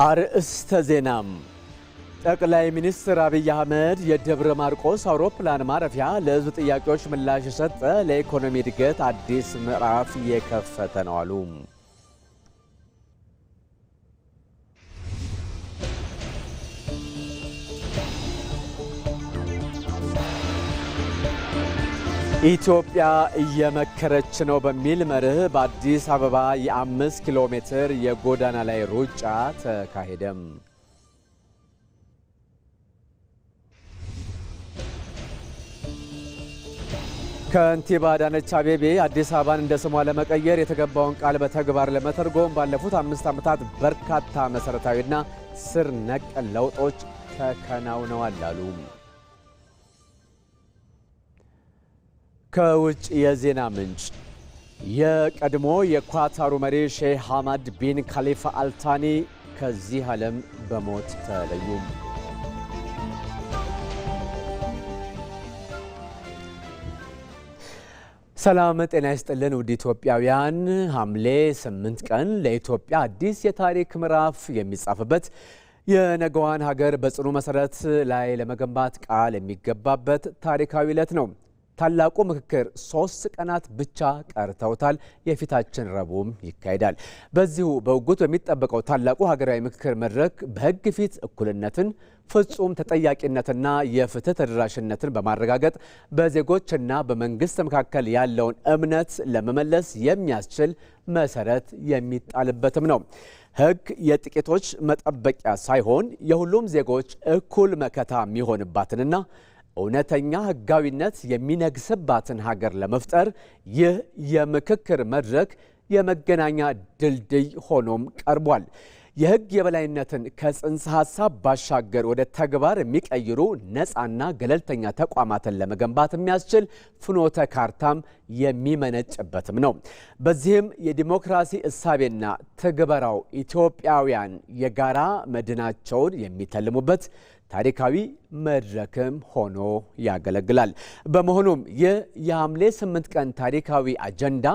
አርእስተ ዜናም ጠቅላይ ሚኒስትር አብይ አህመድ የደብረ ማርቆስ አውሮፕላን ማረፊያ ለሕዝብ ጥያቄዎች ምላሽ ሰጠ፣ ለኢኮኖሚ እድገት አዲስ ምዕራፍ የከፈተ ነው አሉ። ኢትዮጵያ እየመከረች ነው በሚል መርህ በአዲስ አበባ የ5 ኪሎ ሜትር የጎዳና ላይ ሩጫ ተካሄደም። ከንቲባ አዳነች አቤቤ አዲስ አበባን እንደ ስሟ ለመቀየር የተገባውን ቃል በተግባር ለመተርጎም ባለፉት 5 ዓመታት በርካታ መሰረታዊና ስር ነቀል ለውጦች ተከናውነዋል አሉ። ከውጭ የዜና ምንጭ የቀድሞ የኳታሩ መሪ ሼህ ሐማድ ቢን ካሊፋ አልታኒ ከዚህ ዓለም በሞት ተለዩ። ሰላም ጤና ይስጥልን ውድ ኢትዮጵያውያን፣ ሐምሌ 8 ቀን ለኢትዮጵያ አዲስ የታሪክ ምዕራፍ የሚጻፍበት የነገዋን ሀገር በጽኑ መሰረት ላይ ለመገንባት ቃል የሚገባበት ታሪካዊ ዕለት ነው። ታላቁ ምክክር 3 ቀናት ብቻ ቀርተውታል። የፊታችን ረቡዕም ይካሄዳል። በዚሁ በውጉት በሚጠበቀው ታላቁ ሀገራዊ ምክክር መድረክ በሕግ ፊት እኩልነትን፣ ፍጹም ተጠያቂነትና የፍትህ ተደራሽነትን በማረጋገጥ በዜጎችና በመንግስት መካከል ያለውን እምነት ለመመለስ የሚያስችል መሰረት የሚጣልበትም ነው። ሕግ የጥቂቶች መጠበቂያ ሳይሆን የሁሉም ዜጎች እኩል መከታ የሚሆንባትንና እውነተኛ ሕጋዊነት የሚነግስባትን ሀገር ለመፍጠር ይህ የምክክር መድረክ የመገናኛ ድልድይ ሆኖም ቀርቧል። የሕግ የበላይነትን ከጽንሰ ሐሳብ ባሻገር ወደ ተግባር የሚቀይሩ ነፃና ገለልተኛ ተቋማትን ለመገንባት የሚያስችል ፍኖተ ካርታም የሚመነጭበትም ነው። በዚህም የዲሞክራሲ እሳቤና ትግበራው ኢትዮጵያውያን የጋራ መድናቸውን የሚተልሙበት ታሪካዊ መድረክም ሆኖ ያገለግላል። በመሆኑም ይህ የሐምሌ 8 ቀን ታሪካዊ አጀንዳ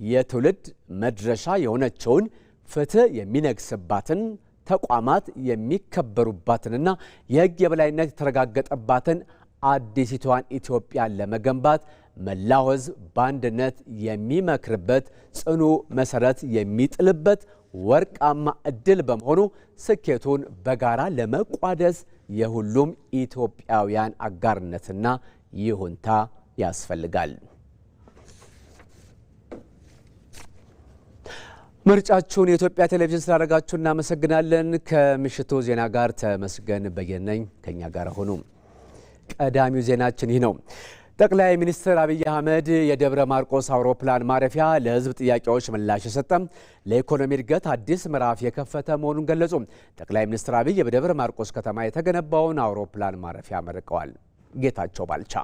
የትውልድ መድረሻ የሆነችውን ፍትህ የሚነግስባትን፣ ተቋማት የሚከበሩባትንና የሕግ የበላይነት የተረጋገጠባትን አዲሲቷን ኢትዮጵያን ለመገንባት መላው ሕዝብ በአንድነት የሚመክርበት፣ ጽኑ መሰረት የሚጥልበት ወርቃማ ዕድል በመሆኑ ስኬቱን በጋራ ለመቋደስ የሁሉም ኢትዮጵያውያን አጋርነትና ይሁንታ ያስፈልጋል። ምርጫችሁን የኢትዮጵያ ቴሌቪዥን ስላደረጋችሁ እናመሰግናለን። ከምሽቱ ዜና ጋር ተመስገን በየነ ነኝ። ከኛ ጋር ሆኑ። ቀዳሚው ዜናችን ይህ ነው። ጠቅላይ ሚኒስትር አብይ አህመድ የደብረ ማርቆስ አውሮፕላን ማረፊያ ለሕዝብ ጥያቄዎች ምላሽ የሰጠ፣ ለኢኮኖሚ እድገት አዲስ ምዕራፍ የከፈተ መሆኑን ገለጹ። ጠቅላይ ሚኒስትር አብይ በደብረ ማርቆስ ከተማ የተገነባውን አውሮፕላን ማረፊያ መርቀዋል። ጌታቸው ባልቻ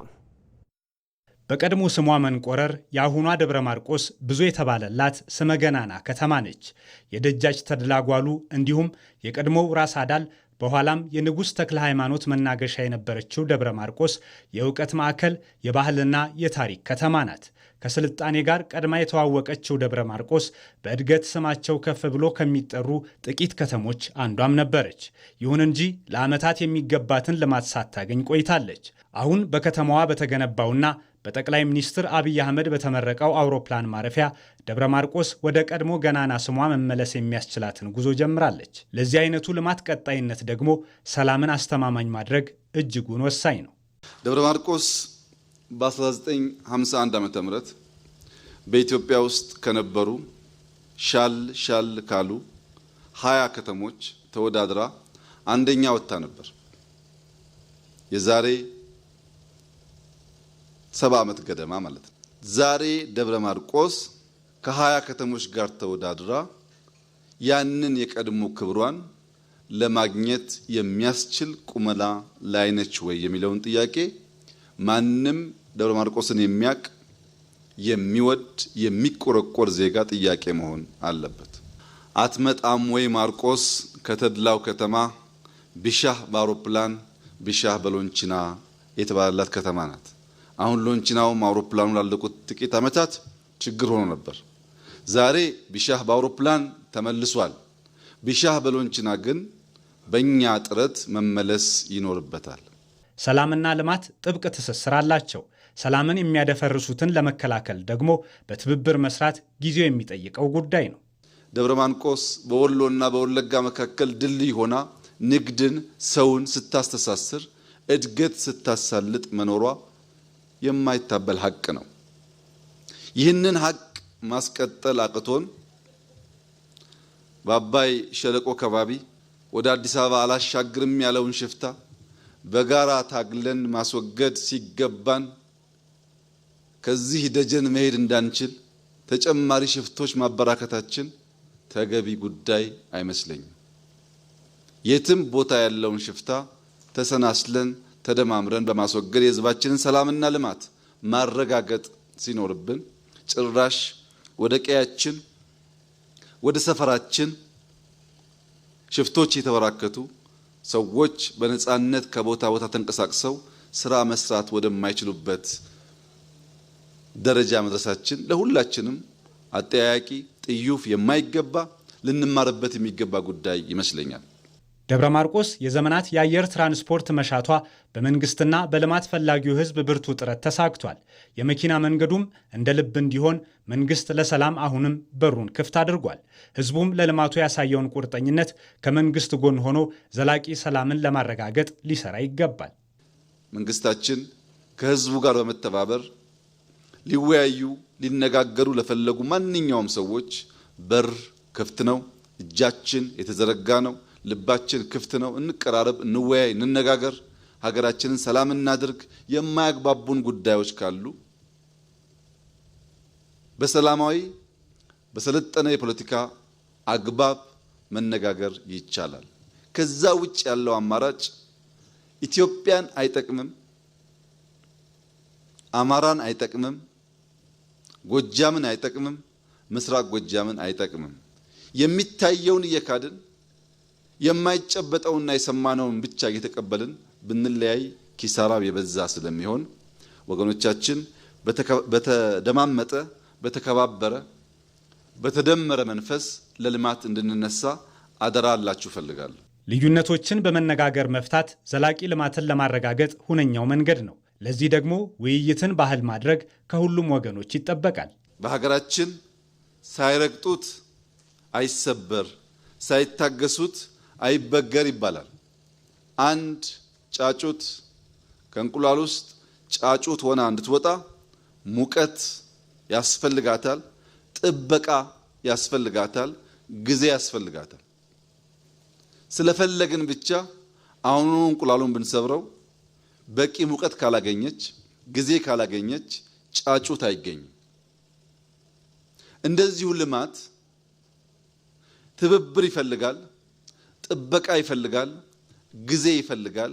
በቀድሞ ስሟ መንቆረር የአሁኗ ደብረ ማርቆስ ብዙ የተባለላት ስመገናና ከተማ ነች። የደጃች ተድላጓሉ እንዲሁም የቀድሞው ራስ አዳል በኋላም የንጉሥ ተክለ ሃይማኖት መናገሻ የነበረችው ደብረ ማርቆስ የእውቀት ማዕከል፣ የባህልና የታሪክ ከተማ ናት። ከስልጣኔ ጋር ቀድማ የተዋወቀችው ደብረ ማርቆስ በእድገት ስማቸው ከፍ ብሎ ከሚጠሩ ጥቂት ከተሞች አንዷም ነበረች። ይሁን እንጂ ለዓመታት የሚገባትን ልማት ሳታገኝ ቆይታለች። አሁን በከተማዋ በተገነባውና በጠቅላይ ሚኒስትር አብይ አህመድ በተመረቀው አውሮፕላን ማረፊያ ደብረ ማርቆስ ወደ ቀድሞ ገናና ስሟ መመለስ የሚያስችላትን ጉዞ ጀምራለች። ለዚህ አይነቱ ልማት ቀጣይነት ደግሞ ሰላምን አስተማማኝ ማድረግ እጅጉን ወሳኝ ነው። ደብረ ማርቆስ በ1951 ዓ.ም በኢትዮጵያ ውስጥ ከነበሩ ሻል ካሉ 20 ከተሞች ተወዳድራ አንደኛ ወጥታ ነበር። የዛሬ 70 ዓመት ገደማ ማለት ነው። ዛሬ ደብረ ማርቆስ ከ20 ከተሞች ጋር ተወዳድራ ያንን የቀድሞ ክብሯን ለማግኘት የሚያስችል ቁመና ላይ ነች ወይ የሚለውን ጥያቄ ማንም ደብረ ማርቆስን የሚያቅ የሚወድ የሚቆረቆር ዜጋ ጥያቄ መሆን አለበት። አትመጣም ወይ ማርቆስ ከተድላው ከተማ ቢሻህ በአውሮፕላን ቢሻህ በሎንቺና የተባለላት ከተማ ናት። አሁን ሎንቺናውም አውሮፕላኑ ላለቁት ጥቂት ዓመታት ችግር ሆኖ ነበር። ዛሬ ቢሻህ በአውሮፕላን ተመልሷል። ቢሻህ በሎንችና ግን በእኛ ጥረት መመለስ ይኖርበታል። ሰላምና ልማት ጥብቅ ትስስር አላቸው። ሰላምን የሚያደፈርሱትን ለመከላከል ደግሞ በትብብር መስራት ጊዜው የሚጠይቀው ጉዳይ ነው። ደብረ ማርቆስ በወሎና በወለጋ መካከል ድልድይ ሆና ንግድን፣ ሰውን ስታስተሳስር፣ እድገት ስታሳልጥ መኖሯ የማይታበል ሀቅ ነው። ይህንን ሀቅ ማስቀጠል አቅቶን በአባይ ሸለቆ ከባቢ ወደ አዲስ አበባ አላሻግርም ያለውን ሽፍታ በጋራ ታግለን ማስወገድ ሲገባን ከዚህ ደጀን መሄድ እንዳንችል ተጨማሪ ሽፍቶች ማበራከታችን ተገቢ ጉዳይ አይመስለኝም። የትም ቦታ ያለውን ሽፍታ ተሰናስለን ተደማምረን በማስወገድ የሕዝባችንን ሰላምና ልማት ማረጋገጥ ሲኖርብን ጭራሽ ወደ ቀያችን ወደ ሰፈራችን ሽፍቶች የተበራከቱ ሰዎች በነፃነት ከቦታ ቦታ ተንቀሳቅሰው ስራ መስራት ወደማይችሉበት ደረጃ መድረሳችን ለሁላችንም አጠያያቂ፣ ጥዩፍ፣ የማይገባ ልንማርበት የሚገባ ጉዳይ ይመስለኛል። ደብረ ማርቆስ የዘመናት የአየር ትራንስፖርት መሻቷ በመንግስትና በልማት ፈላጊው ሕዝብ ብርቱ ጥረት ተሳክቷል። የመኪና መንገዱም እንደ ልብ እንዲሆን መንግስት ለሰላም አሁንም በሩን ክፍት አድርጓል። ሕዝቡም ለልማቱ ያሳየውን ቁርጠኝነት ከመንግስት ጎን ሆኖ ዘላቂ ሰላምን ለማረጋገጥ ሊሰራ ይገባል። መንግስታችን ከሕዝቡ ጋር በመተባበር ሊወያዩ ሊነጋገሩ ለፈለጉ ማንኛውም ሰዎች በር ክፍት ነው። እጃችን የተዘረጋ ነው። ልባችን ክፍት ነው። እንቀራረብ፣ እንወያይ፣ እንነጋገር፣ ሀገራችንን ሰላም እናድርግ። የማያግባቡን ጉዳዮች ካሉ በሰላማዊ በሰለጠነ የፖለቲካ አግባብ መነጋገር ይቻላል። ከዛ ውጭ ያለው አማራጭ ኢትዮጵያን አይጠቅምም፣ አማራን አይጠቅምም፣ ጎጃምን አይጠቅምም፣ ምስራቅ ጎጃምን አይጠቅምም። የሚታየውን እየካድን የማይጨበጠውና የሰማነውን ብቻ እየተቀበልን ብንለያይ ኪሳራው የበዛ ስለሚሆን ወገኖቻችን በተደማመጠ፣ በተከባበረ፣ በተደመረ መንፈስ ለልማት እንድንነሳ አደራ አላችሁ ፈልጋለሁ። ልዩነቶችን በመነጋገር መፍታት ዘላቂ ልማትን ለማረጋገጥ ሁነኛው መንገድ ነው። ለዚህ ደግሞ ውይይትን ባህል ማድረግ ከሁሉም ወገኖች ይጠበቃል። በሀገራችን ሳይረግጡት አይሰበር፣ ሳይታገሱት አይበገር ይባላል። አንድ ጫጩት ከእንቁላል ውስጥ ጫጩት ሆና እንድትወጣ ሙቀት ያስፈልጋታል፣ ጥበቃ ያስፈልጋታል፣ ጊዜ ያስፈልጋታል። ስለፈለግን ብቻ አሁኑ እንቁላሉን ብንሰብረው በቂ ሙቀት ካላገኘች፣ ጊዜ ካላገኘች ጫጩት አይገኝም። እንደዚሁ ልማት ትብብር ይፈልጋል፣ ጥበቃ ይፈልጋል፣ ጊዜ ይፈልጋል።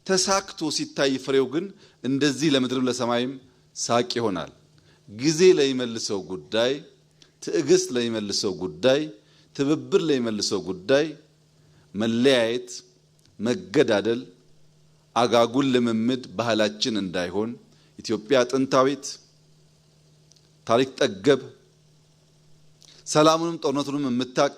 ተሳክቶ ሲታይ ፍሬው ግን እንደዚህ ለምድርም ለሰማይም ሳቅ ይሆናል። ጊዜ ለሚመልሰው ጉዳይ፣ ትዕግስት ለሚመልሰው ጉዳይ፣ ትብብር ለሚመልሰው ጉዳይ መለያየት፣ መገዳደል፣ አጋጉል ልምምድ ባህላችን እንዳይሆን ኢትዮጵያ ጥንታዊት፣ ታሪክ ጠገብ፣ ሰላሙንም ጦርነቱንም የምታቅ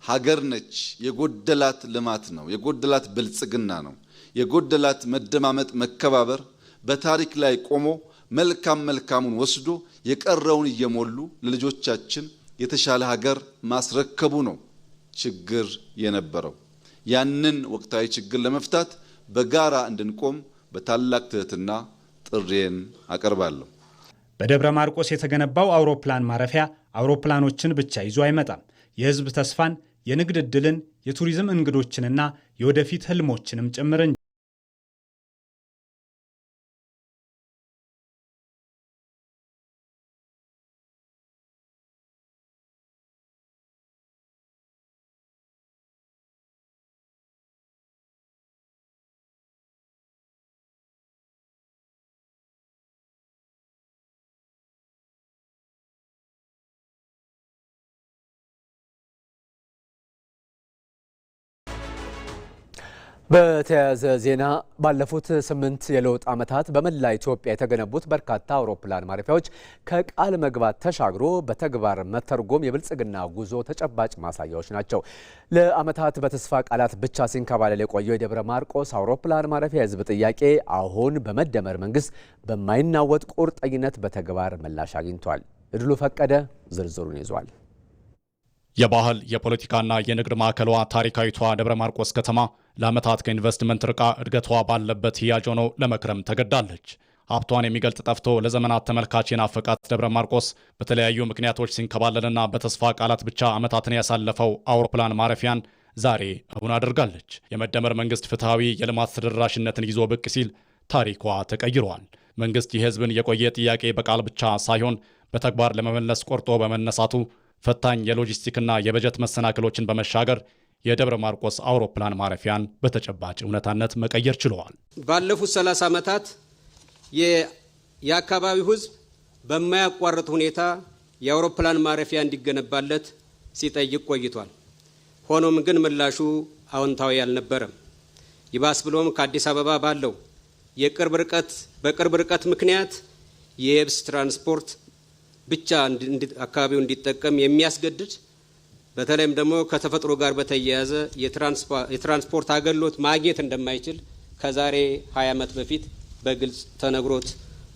ሀገር ነች። የጎደላት ልማት ነው። የጎደላት ብልጽግና ነው። የጎደላት መደማመጥ፣ መከባበር፣ በታሪክ ላይ ቆሞ መልካም መልካሙን ወስዶ የቀረውን እየሞሉ ለልጆቻችን የተሻለ ሀገር ማስረከቡ ነው ችግር የነበረው። ያንን ወቅታዊ ችግር ለመፍታት በጋራ እንድንቆም በታላቅ ትህትና ጥሪዬን አቀርባለሁ። በደብረ ማርቆስ የተገነባው አውሮፕላን ማረፊያ አውሮፕላኖችን ብቻ ይዞ አይመጣም። የሕዝብ ተስፋን፣ የንግድ ዕድልን፣ የቱሪዝም እንግዶችንና የወደፊት ህልሞችንም ጭምር እንጂ። በተያያዘ ዜና ባለፉት 8 የለውጥ ዓመታት በመላ ኢትዮጵያ የተገነቡት በርካታ አውሮፕላን ማረፊያዎች ከቃል መግባት ተሻግሮ በተግባር መተርጎም የብልጽግና ጉዞ ተጨባጭ ማሳያዎች ናቸው። ለዓመታት በተስፋ ቃላት ብቻ ሲንከባለል የቆየው የደብረ ማርቆስ አውሮፕላን ማረፊያ የሕዝብ ጥያቄ አሁን በመደመር መንግስት በማይናወጥ ቁርጠኝነት በተግባር ምላሽ አግኝቷል። እድሉ ፈቀደ ዝርዝሩን ይዟል። የባህል የፖለቲካና የንግድ ማዕከሏ ታሪካዊቷ ደብረ ማርቆስ ከተማ ለዓመታት ከኢንቨስትመንት ርቃ እድገቷ ባለበት ህያጅ ሆኖ ለመክረም ተገዳለች። ሀብቷን የሚገልጥ ጠፍቶ ለዘመናት ተመልካች የናፈቃት ደብረ ማርቆስ በተለያዩ ምክንያቶች ሲንከባለልና በተስፋ ቃላት ብቻ ዓመታትን ያሳለፈው አውሮፕላን ማረፊያን ዛሬ እውን አድርጋለች። የመደመር መንግስት ፍትሐዊ የልማት ተደራሽነትን ይዞ ብቅ ሲል ታሪኳ ተቀይሯል። መንግስት የህዝብን የቆየ ጥያቄ በቃል ብቻ ሳይሆን በተግባር ለመመለስ ቆርጦ በመነሳቱ ፈታኝ የሎጂስቲክና የበጀት መሰናክሎችን በመሻገር የደብረ ማርቆስ አውሮፕላን ማረፊያን በተጨባጭ እውነታነት መቀየር ችለዋል። ባለፉት 30 ዓመታት የአካባቢው ህዝብ በማያቋርጥ ሁኔታ የአውሮፕላን ማረፊያ እንዲገነባለት ሲጠይቅ ቆይቷል። ሆኖም ግን ምላሹ አዎንታዊ አልነበረም። ይባስ ብሎም ከአዲስ አበባ ባለው በቅርብ ርቀት ምክንያት የየብስ ትራንስፖርት ብቻ አካባቢው እንዲጠቀም የሚያስገድድ በተለይም ደግሞ ከተፈጥሮ ጋር በተያያዘ የትራንስፖርት አገልግሎት ማግኘት እንደማይችል ከዛሬ 20 ዓመት በፊት በግልጽ ተነግሮት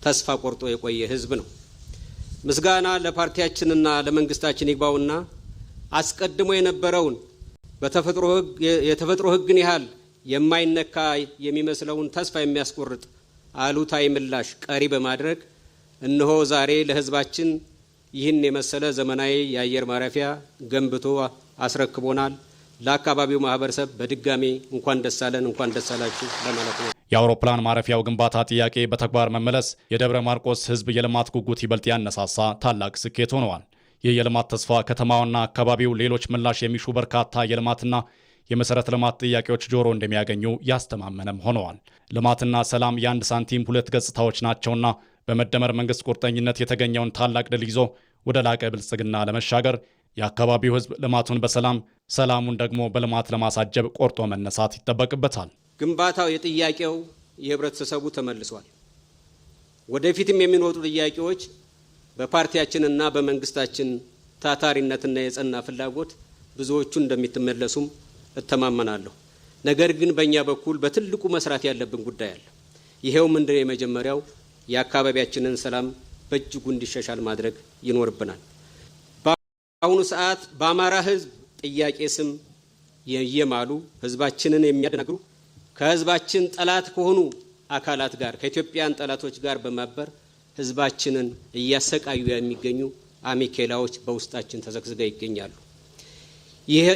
ተስፋ ቆርጦ የቆየ ህዝብ ነው። ምስጋና ለፓርቲያችንና ለመንግስታችን ይግባውና አስቀድሞ የነበረውን የተፈጥሮ ህግን ያህል የማይነካ የሚመስለውን ተስፋ የሚያስቆርጥ አሉታዊ ምላሽ ቀሪ በማድረግ እነሆ ዛሬ ለህዝባችን ይህን የመሰለ ዘመናዊ የአየር ማረፊያ ገንብቶ አስረክቦናል። ለአካባቢው ማህበረሰብ በድጋሚ እንኳን ደስ አለን፣ እንኳን ደስ አላችሁ ለማለት ነው። የአውሮፕላን ማረፊያው ግንባታ ጥያቄ በተግባር መመለስ የደብረ ማርቆስ ህዝብ የልማት ጉጉት ይበልጥ ያነሳሳ ታላቅ ስኬት ሆነዋል። ይህ የልማት ተስፋ ከተማውና አካባቢው ሌሎች ምላሽ የሚሹ በርካታ የልማትና የመሰረተ ልማት ጥያቄዎች ጆሮ እንደሚያገኙ ያስተማመነም ሆነዋል። ልማትና ሰላም የአንድ ሳንቲም ሁለት ገጽታዎች ናቸውና በመደመር መንግስት ቁርጠኝነት የተገኘውን ታላቅ ድል ይዞ ወደ ላቀ ብልጽግና ለመሻገር የአካባቢው ህዝብ ልማቱን በሰላም ሰላሙን ደግሞ በልማት ለማሳጀብ ቆርጦ መነሳት ይጠበቅበታል። ግንባታው የጥያቄው የህብረተሰቡ ተመልሷል። ወደፊትም የሚኖሩ ጥያቄዎች በፓርቲያችንና በመንግስታችን ታታሪነትና የጸና ፍላጎት ብዙዎቹ እንደሚተመለሱም እተማመናለሁ። ነገር ግን በእኛ በኩል በትልቁ መስራት ያለብን ጉዳይ አለ። ይሄው ምንድነው? የመጀመሪያው የአካባቢያችንን ሰላም በእጅጉ እንዲሻሻል ማድረግ ይኖርብናል። በአሁኑ ሰዓት በአማራ ህዝብ ጥያቄ ስም የማሉ ህዝባችንን የሚያደናግሩ ከህዝባችን ጠላት ከሆኑ አካላት ጋር ከኢትዮጵያን ጠላቶች ጋር በማበር ህዝባችንን እያሰቃዩ የሚገኙ አሚኬላዎች በውስጣችን ተዘግዝገው ይገኛሉ።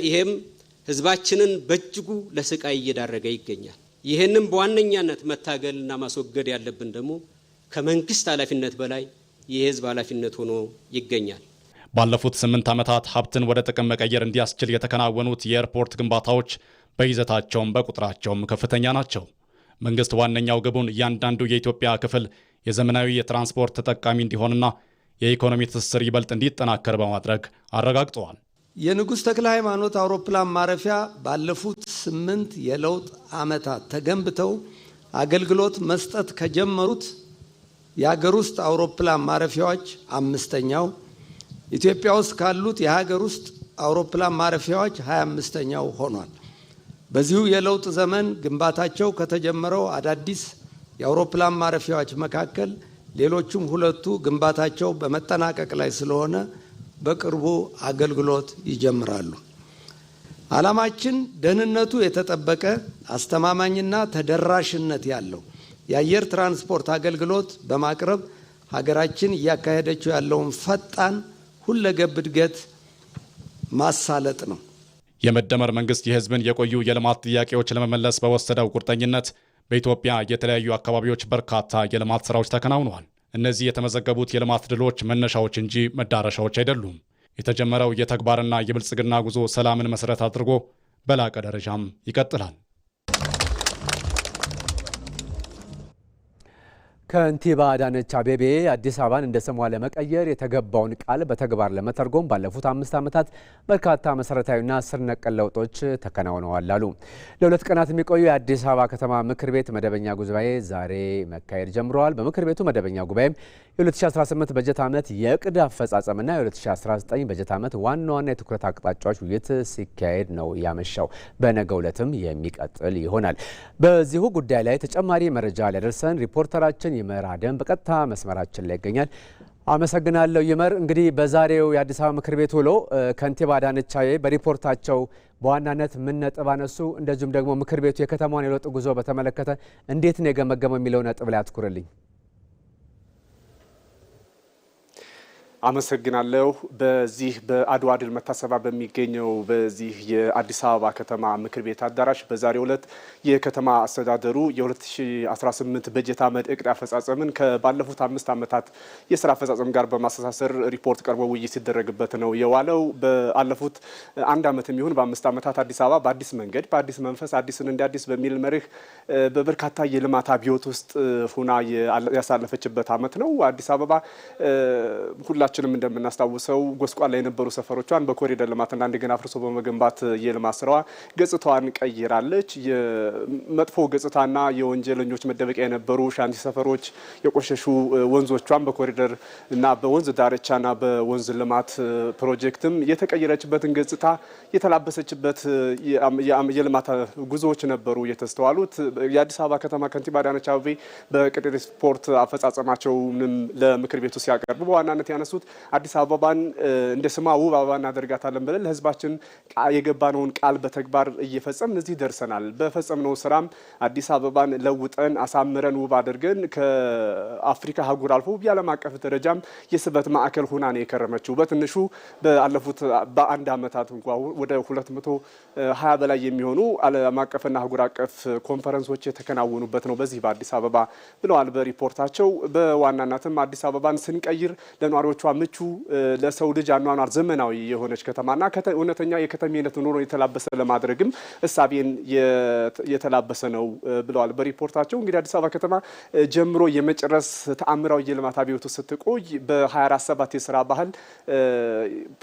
ይሄም ህዝባችንን በእጅጉ ለስቃይ እየዳረገ ይገኛል። ይህንም በዋነኛነት መታገልና ማስወገድ ያለብን ደግሞ ከመንግስት ኃላፊነት በላይ የህዝብ ኃላፊነት ሆኖ ይገኛል። ባለፉት 8 ዓመታት ሀብትን ወደ ጥቅም መቀየር እንዲያስችል የተከናወኑት የኤርፖርት ግንባታዎች በይዘታቸውም በቁጥራቸውም ከፍተኛ ናቸው። መንግስት ዋነኛው ግቡን እያንዳንዱ የኢትዮጵያ ክፍል የዘመናዊ የትራንስፖርት ተጠቃሚ እንዲሆንና የኢኮኖሚ ትስስር ይበልጥ እንዲጠናከር በማድረግ አረጋግጠዋል። የንጉሥ ተክለ ሃይማኖት አውሮፕላን ማረፊያ ባለፉት 8 የለውጥ ዓመታት ተገንብተው አገልግሎት መስጠት ከጀመሩት የሀገር ውስጥ አውሮፕላን ማረፊያዎች 5ኛው፣ ኢትዮጵያ ውስጥ ካሉት የሀገር ውስጥ አውሮፕላን ማረፊያዎች 25ኛው ሆኗል። በዚሁ የለውጥ ዘመን ግንባታቸው ከተጀመረው አዳዲስ የአውሮፕላን ማረፊያዎች መካከል ሌሎቹም 2ቱ ግንባታቸው በመጠናቀቅ ላይ ስለሆነ በቅርቡ አገልግሎት ይጀምራሉ። ዓላማችን ደህንነቱ የተጠበቀ አስተማማኝና ተደራሽነት ያለው የአየር ትራንስፖርት አገልግሎት በማቅረብ ሀገራችን እያካሄደችው ያለውን ፈጣን ሁለገብ እድገት ማሳለጥ ነው። የመደመር መንግስት የህዝብን የቆዩ የልማት ጥያቄዎች ለመመለስ በወሰደው ቁርጠኝነት በኢትዮጵያ የተለያዩ አካባቢዎች በርካታ የልማት ስራዎች ተከናውነዋል። እነዚህ የተመዘገቡት የልማት ድሎች መነሻዎች እንጂ መዳረሻዎች አይደሉም። የተጀመረው የተግባርና የብልጽግና ጉዞ ሰላምን መሰረት አድርጎ በላቀ ደረጃም ይቀጥላል። ከንቲባ አዳነች አቤቤ አዲስ አበባን እንደ ስሟ ለመቀየር የተገባውን ቃል በተግባር ለመተርጎም ባለፉት 5 ዓመታት በርካታ መሰረታዊና ስር ነቀል ለውጦች ተከናውነዋል አሉ። ለ2 ቀናት የሚቆዩ የአዲስ አበባ ከተማ ምክር ቤት መደበኛ ጉባኤ ዛሬ መካሄድ ጀምረዋል። በምክር ቤቱ መደበኛ ጉባኤም የ2018 በጀት ዓመት የዕቅድ አፈጻጸምና የ2019 በጀት ዓመት ዋና ዋና የትኩረት አቅጣጫዎች ውይይት ሲካሄድ ነው ያመሻው። በነገው ዕለትም የሚቀጥል ይሆናል። በዚሁ ጉዳይ ላይ ተጨማሪ መረጃ ሊያደርሰን ሪፖርተራችን ይመር አደም በቀጥታ መስመራችን ላይ ይገኛል። አመሰግናለሁ ይመር። እንግዲህ በዛሬው የአዲስ አበባ ምክር ቤት ውሎ ከንቲባ አዳነች አቤቤ በሪፖርታቸው በዋናነት ምን ነጥብ አነሱ? እንደዚሁም ደግሞ ምክር ቤቱ የከተማውን የለውጥ ጉዞ በተመለከተ እንዴት ነው የገመገመው የሚለው ነጥብ ላይ አትኩርልኝ። አመሰግናለሁ። በዚህ በአድዋ ድል መታሰቢያ በሚገኘው በዚህ የአዲስ አበባ ከተማ ምክር ቤት አዳራሽ በዛሬው ዕለት የከተማ አስተዳደሩ የ2018 በጀት ዓመት እቅድ አፈጻጸምን ከባለፉት 5 ዓመታት የስራ አፈጻጸም ጋር በማስተሳሰር ሪፖርት ቀርቦ ውይይት ሲደረግበት ነው የዋለው። ባለፉት 1 ዓመት የሚሆን በ5 ዓመታት አዲስ አበባ በአዲስ መንገድ በአዲስ መንፈስ አዲስን እንደ አዲስ በሚል መርህ በበርካታ የልማት አብዮት ውስጥ ሁና ያሳለፈችበት ዓመት ነው። አዲስ አበባ ሁላችንም እንደምናስታውሰው ጎስቋላ የነበሩ ሰፈሮቿን በኮሪደር ልማትና እንደገና አፍርሶ በመገንባት የልማት ስራዋ ገጽታዋን ቀይራለች። የመጥፎ ገጽታና የወንጀለኞች መደበቂያ የነበሩ ሻንቲ ሰፈሮች፣ የቆሸሹ ወንዞቿን በኮሪደር እና በወንዝ ዳርቻና በወንዝ ልማት ፕሮጀክትም የተቀየረችበትን ገጽታ የተላበሰችበት የልማት ጉዞዎች ነበሩ የተስተዋሉት። የአዲስ አበባ ከተማ ከንቲባ አዳነች አቤቤ በቅድ ሪፖርት አፈጻጸማቸውንም ለምክር ቤቱ ሲያቀርቡ በዋናነት ያነሱት አዲስ አበባን እንደ ስሟ ውብ አበባ እናደርጋታለን ብለን ለሕዝባችን የገባነውን ቃል በተግባር እየፈጸምን እዚህ ደርሰናል። በፈጸምነው ስራም አዲስ አበባን ለውጠን አሳምረን ውብ አድርገን ከአፍሪካ አህጉር አልፎ የዓለም አቀፍ ደረጃም የስበት ማዕከል ሆና ነው የከረመችው። በትንሹ ባለፉት በ1 ዓመታት እንኳ ወደ 220 በላይ የሚሆኑ ዓለም አቀፍና አህጉር አቀፍ ኮንፈረንሶች የተከናወኑበት ነው በዚህ በአዲስ አበባ ብለዋል በሪፖርታቸው። በዋናነትም አዲስ አበባን ስንቀይር ለነዋሪዎቿ ምቹ ለሰው ልጅ አኗኗር ዘመናዊ የሆነች ከተማና እውነተኛ የከተሜነት ኑሮ የተላበሰ ለማድረግም እሳቤን የተላበሰ ነው ብለዋል በሪፖርታቸው። እንግዲህ አዲስ አበባ ከተማ ጀምሮ የመጨረስ ተአምራዊ የልማት አብዮት ስትቆይ በ24/7 የስራ ባህል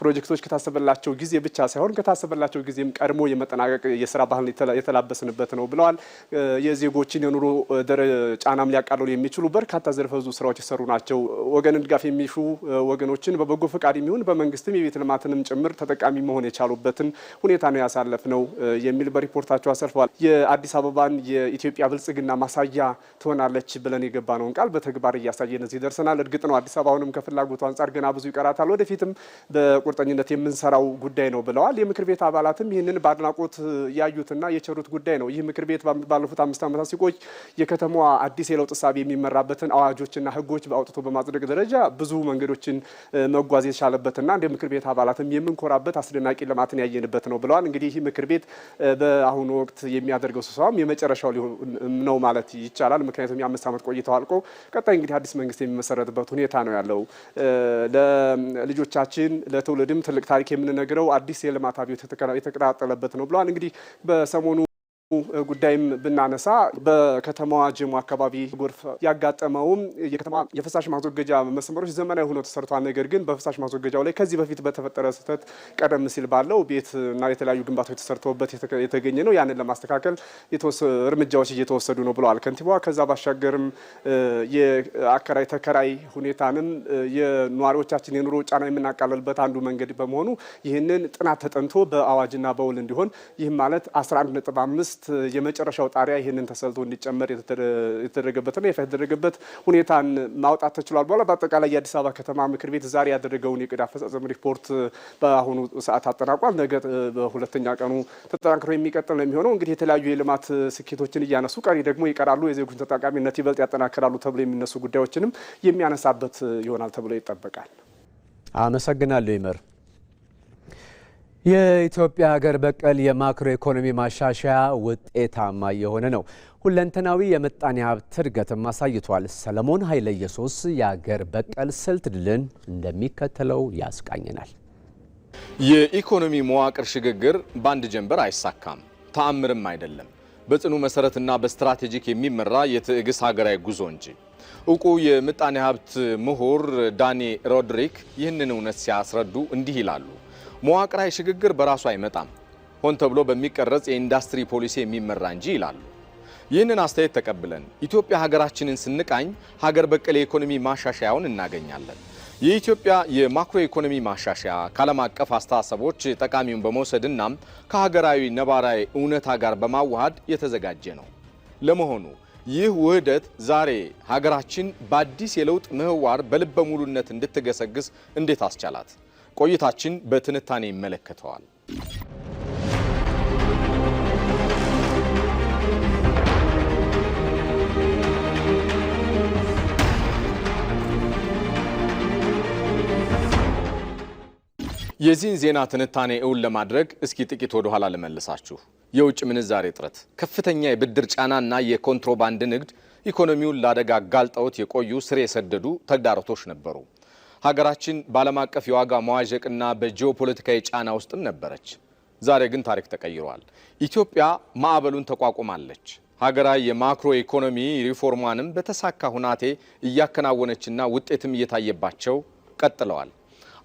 ፕሮጀክቶች ከታሰበላቸው ጊዜ ብቻ ሳይሆን ከታሰበላቸው ጊዜም ቀድሞ የመጠናቀቅ የስራ ባህል የተላበስንበት ነው ብለዋል። የዜጎችን የኑሮ ጫናም ሊያቃልሉ የሚችሉ በርካታ ዘርፈ ብዙ ስራዎች የሰሩ ናቸው። ወገንን ድጋፍ የሚሹ ወገኖችን በበጎ ፈቃድ የሚሆን በመንግስትም የቤት ልማትንም ጭምር ተጠቃሚ መሆን የቻሉበትን ሁኔታ ነው ያሳለፍነው የሚል በሪፖርታቸው አሰርፈዋል። የአዲስ አበባን የኢትዮጵያ ብልጽግና ማሳያ ትሆናለች ብለን የገባነውን ቃል በተግባር እያሳየን እዚህ ደርሰናል። እርግጥ ነው አዲስ አበባ አሁንም ከፍላጎቱ አንጻር ገና ብዙ ይቀራታል፣ ወደፊትም በቁርጠኝነት የምንሰራው ጉዳይ ነው ብለዋል። የምክር ቤት አባላትም ይህንን በአድናቆት ያዩትና የቸሩት ጉዳይ ነው። ይህ ምክር ቤት ባለፉት 5 ዓመታት ሲቆይ የከተማዋ አዲስ የለውጥ እሳቤ የሚመራበትን አዋጆችና ህጎች አውጥቶ በማጽደቅ ደረጃ ብዙ መንገዶችን መጓዝ የቻለበትና እንደ ምክር ቤት አባላትም የምንኮራበት አስደናቂ ልማትን ያየንበት ነው ብለዋል። እንግዲህ ይህ ምክር ቤት በአሁኑ ወቅት የሚያደርገው ስብሰባም የመጨረሻው ነው ማለት ይቻላል። ምክንያቱም የ5 ዓመት ቆይታው አልቆ ቀጣይ እንግዲህ አዲስ መንግስት የሚመሰረትበት ሁኔታ ነው ያለው። ለልጆቻችን ለትውልድም ትልቅ ታሪክ የምንነግረው አዲስ የልማት አብዮት የተቀጣጠለበት ነው ብለዋል። እንግዲህ በሰሞኑ ጉዳይም ብናነሳ በከተማዋ ጀሞ አካባቢ ጎርፍ ያጋጠመውም የከተማ የፍሳሽ ማስወገጃ መስመሮች ዘመናዊ ሆኖ ተሰርቷል። ነገር ግን በፍሳሽ ማስወገጃው ላይ ከዚህ በፊት በተፈጠረ ስህተት ቀደም ሲል ባለው ቤትና የተለያዩ ግንባታዎች ተሰርተውበት የተገኘ ነው። ያንን ለማስተካከል እርምጃዎች እየተወሰዱ ነው ብለዋል ከንቲባዋ። ከዛ ባሻገርም የአከራይ ተከራይ ሁኔታንም የነዋሪዎቻችን የኑሮ ጫና የምናቃለልበት አንዱ መንገድ በመሆኑ ይህንን ጥናት ተጠንቶ በአዋጅና በውል እንዲሆን ይህም ማለት 11.5 የመጨረሻው ጣሪያ ይህንን ተሰልቶ እንዲጨመር የተደረገበትና ይፋ የተደረገበት ሁኔታን ማውጣት ተችሏል። በኋላ በአጠቃላይ የአዲስ አበባ ከተማ ምክር ቤት ዛሬ ያደረገውን የዕቅድ አፈጻጸም ሪፖርት በአሁኑ ሰዓት አጠናቋል። ነገ በሁለተኛ ቀኑ ተጠናክሮ የሚቀጥል ነው የሚሆነው። እንግዲህ የተለያዩ የልማት ስኬቶችን እያነሱ ቀሪ ደግሞ ይቀራሉ፣ የዜጎችን ተጠቃሚነት ይበልጥ ያጠናክራሉ ተብሎ የሚነሱ ጉዳዮችንም የሚያነሳበት ይሆናል ተብሎ ይጠበቃል። አመሰግናለሁ ይመር። የኢትዮጵያ ሀገር በቀል የማክሮ ኢኮኖሚ ማሻሻያ ውጤታማ የሆነ ነው። ሁለንተናዊ የምጣኔ ሀብት እድገትም አሳይቷል። ሰለሞን ኃይለ ኢየሱስ የሀገር በቀል ስልት ድልን እንደሚከተለው ያስቃኘናል። የኢኮኖሚ መዋቅር ሽግግር በአንድ ጀንበር አይሳካም፣ ተአምርም አይደለም። በጽኑ መሰረትና በስትራቴጂክ የሚመራ የትዕግስት ሀገራዊ ጉዞ እንጂ። እውቁ የምጣኔ ሀብት ምሁር ዳኒ ሮድሪክ ይህንን እውነት ሲያስረዱ እንዲህ ይላሉ። መዋቅራዊ ሽግግር በራሱ አይመጣም፣ ሆን ተብሎ በሚቀረጽ የኢንዱስትሪ ፖሊሲ የሚመራ እንጂ ይላሉ። ይህንን አስተያየት ተቀብለን ኢትዮጵያ ሀገራችንን ስንቃኝ ሀገር በቀል የኢኮኖሚ ማሻሻያውን እናገኛለን። የኢትዮጵያ የማክሮ ኢኮኖሚ ማሻሻያ ከዓለም አቀፍ አስተሳሰቦች ጠቃሚውን በመውሰድና ከሀገራዊ ነባራዊ እውነታ ጋር በማዋሃድ የተዘጋጀ ነው። ለመሆኑ ይህ ውህደት ዛሬ ሀገራችን በአዲስ የለውጥ ምህዋር በልበ ሙሉነት እንድትገሰግስ እንዴት አስቻላት? ቆይታችን በትንታኔ ይመለከተዋል። የዚህን ዜና ትንታኔ እውን ለማድረግ እስኪ ጥቂት ወደ ኋላ ልመልሳችሁ። የውጭ ምንዛሬ እጥረት፣ ከፍተኛ የብድር ጫናና የኮንትሮባንድ ንግድ ኢኮኖሚውን ለአደጋ አጋልጠውት የቆዩ ስር የሰደዱ ተግዳሮቶች ነበሩ። ሀገራችን በዓለም አቀፍ የዋጋ መዋዠቅና በጂኦፖለቲካዊ ጫና ውስጥም ነበረች። ዛሬ ግን ታሪክ ተቀይሯል። ኢትዮጵያ ማዕበሉን ተቋቁማለች። ሀገራዊ የማክሮ ኢኮኖሚ ሪፎርሟንም በተሳካ ሁናቴ እያከናወነችና ውጤትም እየታየባቸው ቀጥለዋል።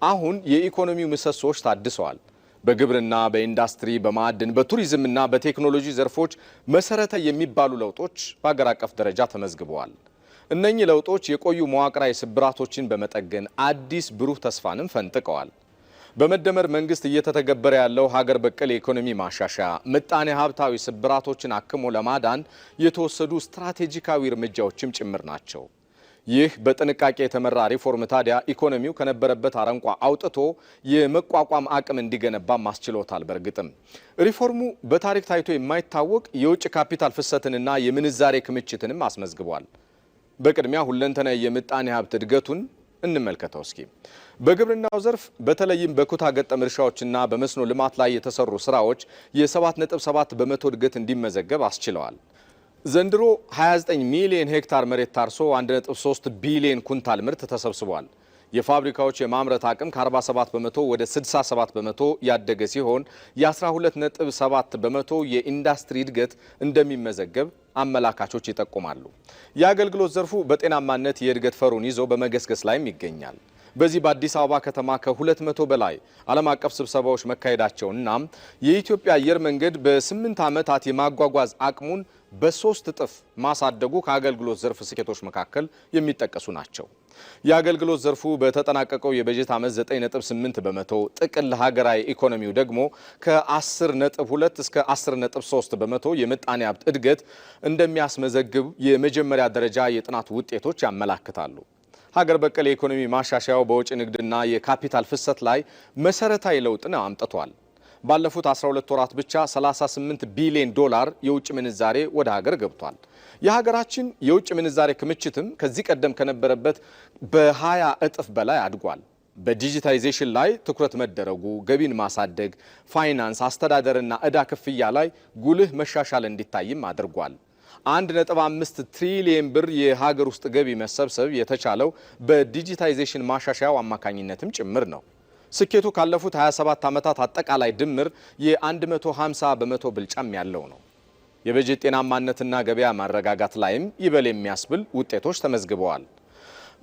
አሁን የኢኮኖሚው ምሰሶች ታድሰዋል። በግብርና፣ በኢንዱስትሪ፣ በማዕድን፣ በቱሪዝምና በቴክኖሎጂ ዘርፎች መሰረተ የሚባሉ ለውጦች በአገር አቀፍ ደረጃ ተመዝግበዋል። እነኚህ ለውጦች የቆዩ መዋቅራዊ ስብራቶችን በመጠገን አዲስ ብሩህ ተስፋንም ፈንጥቀዋል። በመደመር መንግስት እየተተገበረ ያለው ሀገር በቀል የኢኮኖሚ ማሻሻያ ምጣኔ ሀብታዊ ስብራቶችን አክሞ ለማዳን የተወሰዱ ስትራቴጂካዊ እርምጃዎችም ጭምር ናቸው። ይህ በጥንቃቄ የተመራ ሪፎርም ታዲያ ኢኮኖሚው ከነበረበት አረንቋ አውጥቶ የመቋቋም አቅም እንዲገነባ ማስችሎታል። በእርግጥም ሪፎርሙ በታሪክ ታይቶ የማይታወቅ የውጭ ካፒታል ፍሰትንና የምንዛሬ ክምችትንም አስመዝግቧል። በቅድሚያ ሁለንተናዊ የምጣኔ ሀብት እድገቱን እንመልከተው እስኪ። በግብርናው ዘርፍ በተለይም በኩታ ገጠም እርሻዎችና በመስኖ ልማት ላይ የተሰሩ ስራዎች የ7.7 በመቶ እድገት እንዲመዘገብ አስችለዋል። ዘንድሮ 29 ሚሊዮን ሄክታር መሬት ታርሶ 1.3 ቢሊዮን ኩንታል ምርት ተሰብስቧል። የፋብሪካዎች የማምረት አቅም ከ47 በመቶ ወደ 67 በመቶ ያደገ ሲሆን የ12.7 በመቶ የኢንዱስትሪ እድገት እንደሚመዘገብ አመላካቾች ይጠቁማሉ። የአገልግሎት ዘርፉ በጤናማነት የእድገት ፈሩን ይዞ በመገስገስ ላይም ይገኛል። በዚህ በአዲስ አበባ ከተማ ከ200 በላይ ዓለም አቀፍ ስብሰባዎች መካሄዳቸውና የኢትዮጵያ አየር መንገድ በ8 ዓመታት የማጓጓዝ አቅሙን በ3 እጥፍ ማሳደጉ ከአገልግሎት ዘርፍ ስኬቶች መካከል የሚጠቀሱ ናቸው። የአገልግሎት ዘርፉ በተጠናቀቀው የበጀት ዓመት 9.8 በመቶ፣ ጥቅል ሀገራዊ ኢኮኖሚው ደግሞ ከ10.2 እስከ 10.3 በመቶ የምጣኔ ሀብት እድገት እንደሚያስመዘግብ የመጀመሪያ ደረጃ የጥናት ውጤቶች ያመላክታሉ። ሀገር በቀል የኢኮኖሚ ማሻሻያው በውጭ ንግድና የካፒታል ፍሰት ላይ መሰረታዊ ለውጥን አምጥቷል። ባለፉት 12 ወራት ብቻ 38 ቢሊዮን ዶላር የውጭ ምንዛሬ ወደ ሀገር ገብቷል። የሀገራችን የውጭ ምንዛሬ ክምችትም ከዚህ ቀደም ከነበረበት በ20 እጥፍ በላይ አድጓል። በዲጂታይዜሽን ላይ ትኩረት መደረጉ ገቢን ማሳደግ፣ ፋይናንስ፣ አስተዳደርና ዕዳ ክፍያ ላይ ጉልህ መሻሻል እንዲታይም አድርጓል። 1.5 ትሪሊየን ብር የሀገር ውስጥ ገቢ መሰብሰብ የተቻለው በዲጂታይዜሽን ማሻሻያው አማካኝነትም ጭምር ነው። ስኬቱ ካለፉት 27 ዓመታት አጠቃላይ ድምር የ150 በመቶ ብልጫም ያለው ነው። የበጀት ጤናማነትና ገበያ ማረጋጋት ላይም ይበል የሚያስብል ውጤቶች ተመዝግበዋል።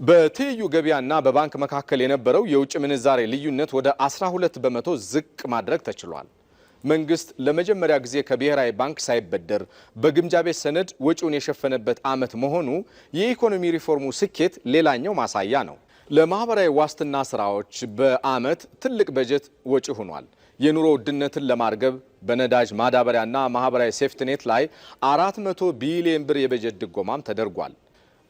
በትይዩ ገበያና በባንክ መካከል የነበረው የውጭ ምንዛሬ ልዩነት ወደ 12 በመቶ ዝቅ ማድረግ ተችሏል። መንግስት ለመጀመሪያ ጊዜ ከብሔራዊ ባንክ ሳይበደር በግምጃ ቤት ሰነድ ወጪውን የሸፈነበት ዓመት መሆኑ የኢኮኖሚ ሪፎርሙ ስኬት ሌላኛው ማሳያ ነው። ለማህበራዊ ዋስትና ስራዎች በዓመት ትልቅ በጀት ወጪ ሆኗል። የኑሮ ውድነትን ለማርገብ በነዳጅ ማዳበሪያና ማህበራዊ ሴፍትኔት ላይ 400 ቢሊዮን ብር የበጀት ድጎማም ተደርጓል።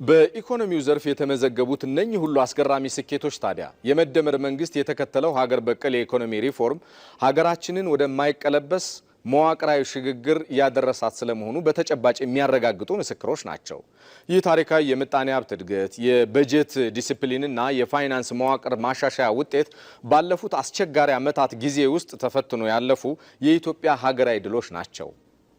በኢኮኖሚው ዘርፍ የተመዘገቡት እነኚህ ሁሉ አስገራሚ ስኬቶች ታዲያ የመደመር መንግስት የተከተለው ሀገር በቀል የኢኮኖሚ ሪፎርም ሀገራችንን ወደማይቀለበስ መዋቅራዊ ሽግግር ያደረሳት ስለመሆኑ በተጨባጭ የሚያረጋግጡ ምስክሮች ናቸው። ይህ ታሪካዊ የምጣኔ ሀብት እድገት፣ የበጀት ዲሲፕሊንና የፋይናንስ መዋቅር ማሻሻያ ውጤት ባለፉት አስቸጋሪ ዓመታት ጊዜ ውስጥ ተፈትኖ ያለፉ የኢትዮጵያ ሀገራዊ ድሎች ናቸው።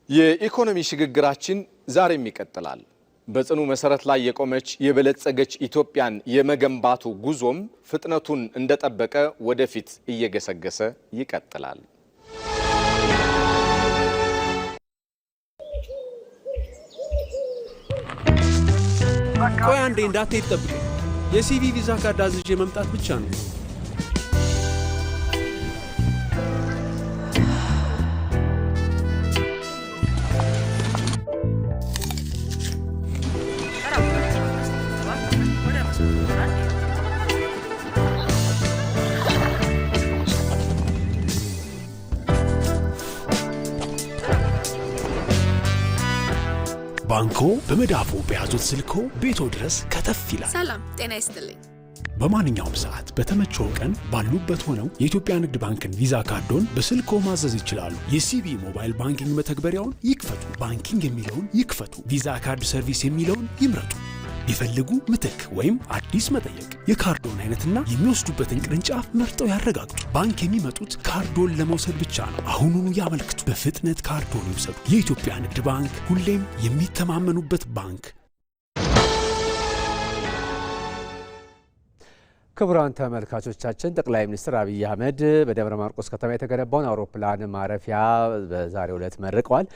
የኢኮኖሚ ሽግግራችን ዛሬም ይቀጥላል። በጽኑ መሰረት ላይ የቆመች የበለጸገች ኢትዮጵያን የመገንባቱ ጉዞም ፍጥነቱን እንደጠበቀ ወደፊት እየገሰገሰ ይቀጥላል። ቆይ አንዴ እንዳትሄድ ጠብቀኝ። የሲቪ ቪዛ ካርድ አዝዤ መምጣት ብቻ ነው። ባንኮ በመዳፉ በያዙት ስልኮ ቤቶ ድረስ ከተፍ ይላል። ሰላም ጤና ይስጥልኝ። በማንኛውም ሰዓት በተመቸው ቀን ባሉበት ሆነው የኢትዮጵያ ንግድ ባንክን ቪዛ ካርዶን በስልኮ ማዘዝ ይችላሉ። የሲቢ ሞባይል ባንኪንግ መተግበሪያውን ይክፈቱ። ባንኪንግ የሚለውን ይክፈቱ። ቪዛ ካርድ ሰርቪስ የሚለውን ይምረጡ። ይፈልጉ ምትክ ወይም አዲስ መጠየቅ። የካርዶን አይነትና የሚወስዱበትን ቅርንጫፍ መርጠው ያረጋግጡ። ባንክ የሚመጡት ካርዶን ለመውሰድ ብቻ ነው። አሁኑኑ ያመልክቱ። በፍጥነት ካርዶን ይውሰዱ። የኢትዮጵያ ንግድ ባንክ፣ ሁሌም የሚተማመኑበት ባንክ። ክቡራን ተመልካቾቻችን ጠቅላይ ሚኒስትር አብይ አህመድ በደብረ ማርቆስ ከተማ የተገነባውን አውሮፕላን ማረፊያ በዛሬው ዕለት መርቀዋል።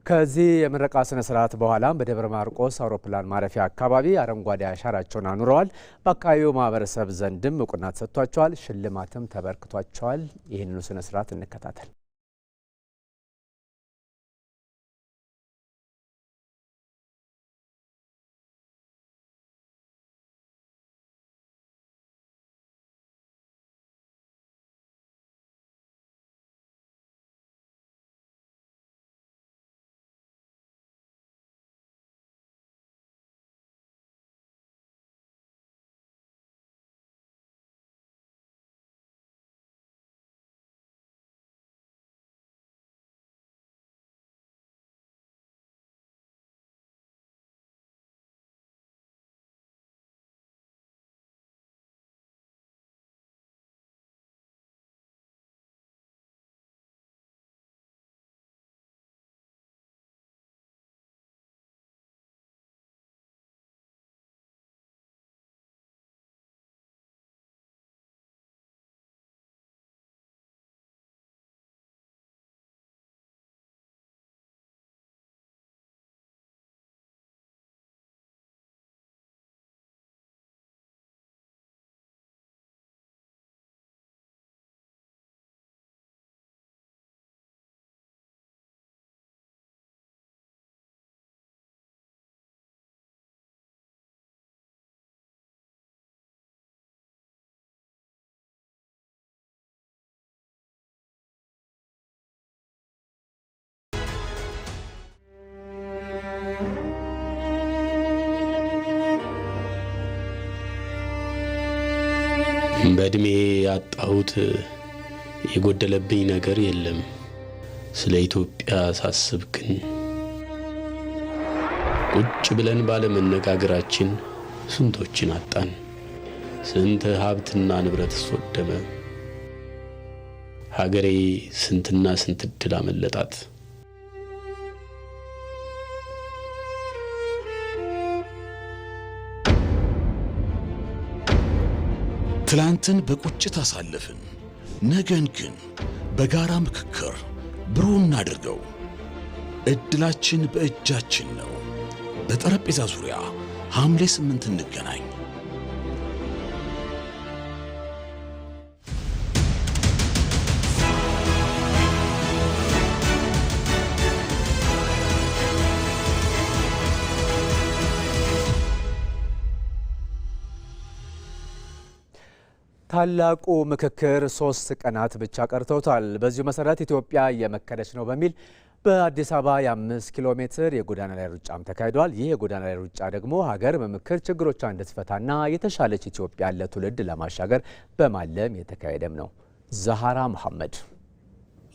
ከዚህ የምረቃ ስነ ስርዓት በኋላም በደብረ ማርቆስ አውሮፕላን ማረፊያ አካባቢ አረንጓዴ አሻራቸውን አኑረዋል። በአካባቢው ማህበረሰብ ዘንድም እውቅና ተሰጥቷቸዋል፣ ሽልማትም ተበርክቷቸዋል። ይህንኑ ስነ ስርዓት እንከታተል። በእድሜ ያጣሁት የጎደለብኝ ነገር የለም። ስለ ኢትዮጵያ ሳስብ ግን ቁጭ ብለን ባለመነጋገራችን ስንቶችን አጣን። ስንት ሀብትና ንብረት ወደመ። ሀገሬ ስንትና ስንት ዕድል አመለጣት። ትላንትን በቁጭት አሳለፍን። ነገን ግን በጋራ ምክክር ብሩህ እናድርገው። እድላችን በእጃችን ነው። በጠረጴዛ ዙሪያ ሐምሌ 8 እንገናኝ። ታላቁ ምክክር 3 ቀናት ብቻ ቀርተውታል። በዚሁ መሰረት ኢትዮጵያ እየመከረች ነው በሚል በአዲስ አበባ የ5 ኪሎ ሜትር የጎዳና ላይ ሩጫም ተካሂዷል። ይህ የጎዳና ላይ ሩጫ ደግሞ ሀገር በምክክር ችግሮቿን እንድትፈታና የተሻለች ኢትዮጵያን ለትውልድ ለማሻገር በማለም የተካሄደም ነው። ዛሃራ መሐመድ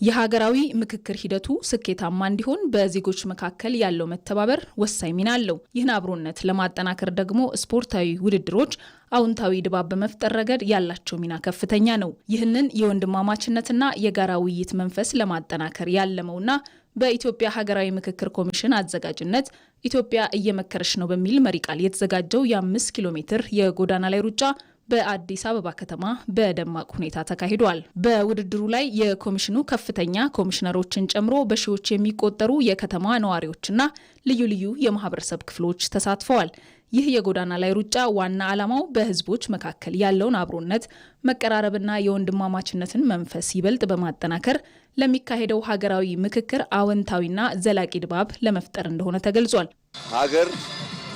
የሀገራዊ ምክክር ሂደቱ ስኬታማ እንዲሆን በዜጎች መካከል ያለው መተባበር ወሳኝ ሚና አለው። ይህን አብሮነት ለማጠናከር ደግሞ ስፖርታዊ ውድድሮች አዎንታዊ ድባብ በመፍጠር ረገድ ያላቸው ሚና ከፍተኛ ነው። ይህንን የወንድማማችነትና የጋራ ውይይት መንፈስ ለማጠናከር ያለመውና በኢትዮጵያ ሀገራዊ ምክክር ኮሚሽን አዘጋጅነት ኢትዮጵያ እየመከረች ነው በሚል መሪ ቃል የተዘጋጀው የ5 ኪሎ ሜትር የጎዳና ላይ ሩጫ በአዲስ አበባ ከተማ በደማቅ ሁኔታ ተካሂዷል። በውድድሩ ላይ የኮሚሽኑ ከፍተኛ ኮሚሽነሮችን ጨምሮ በሺዎች የሚቆጠሩ የከተማ ነዋሪዎችና ልዩ ልዩ የማህበረሰብ ክፍሎች ተሳትፈዋል። ይህ የጎዳና ላይ ሩጫ ዋና ዓላማው በህዝቦች መካከል ያለውን አብሮነት፣ መቀራረብና የወንድማማችነትን መንፈስ ይበልጥ በማጠናከር ለሚካሄደው ሀገራዊ ምክክር አዎንታዊና ዘላቂ ድባብ ለመፍጠር እንደሆነ ተገልጿል። ሀገር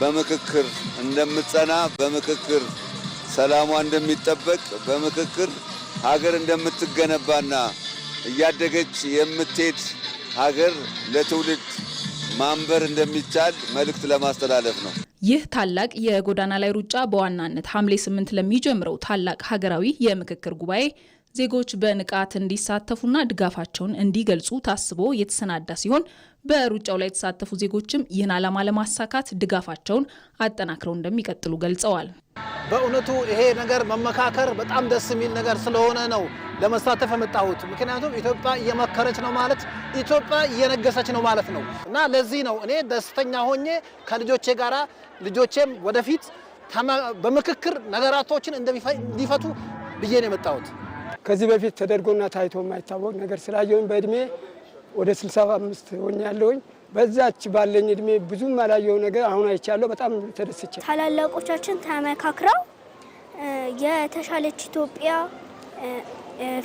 በምክክር እንደምትጸና፣ በምክክር ሰላሟ እንደሚጠበቅ፣ በምክክር ሀገር እንደምትገነባና እያደገች የምትሄድ ሀገር ለትውልድ ማንበር እንደሚቻል መልእክት ለማስተላለፍ ነው። ይህ ታላቅ የጎዳና ላይ ሩጫ በዋናነት ሐምሌ 8 ለሚጀምረው ታላቅ ሀገራዊ የምክክር ጉባኤ ዜጎች በንቃት እንዲሳተፉና ድጋፋቸውን እንዲገልጹ ታስቦ የተሰናዳ ሲሆን በሩጫው ላይ የተሳተፉ ዜጎችም ይህን ዓላማ ለማሳካት ድጋፋቸውን አጠናክረው እንደሚቀጥሉ ገልጸዋል። በእውነቱ ይሄ ነገር መመካከር በጣም ደስ የሚል ነገር ስለሆነ ነው ለመሳተፍ የመጣሁት። ምክንያቱም ኢትዮጵያ እየመከረች ነው ማለት ኢትዮጵያ እየነገሰች ነው ማለት ነው እና ለዚህ ነው እኔ ደስተኛ ሆኜ ከልጆቼ ጋራ ልጆቼም ወደፊት በምክክር ነገራቶችን እንዲፈቱ ብዬ ነው የመጣሁት። ከዚህ በፊት ተደርጎና ታይቶ የማይታወቅ ነገር ስላየሁኝ በእድሜ ወደ 65 ሆኛለሁኝ። በዛች ባለኝ እድሜ ብዙም ያላየው ነገር አሁን አይቻለሁ። በጣም ተደስቻለሁ። ታላላቆቻችን ተመካክረው የተሻለች ኢትዮጵያ፣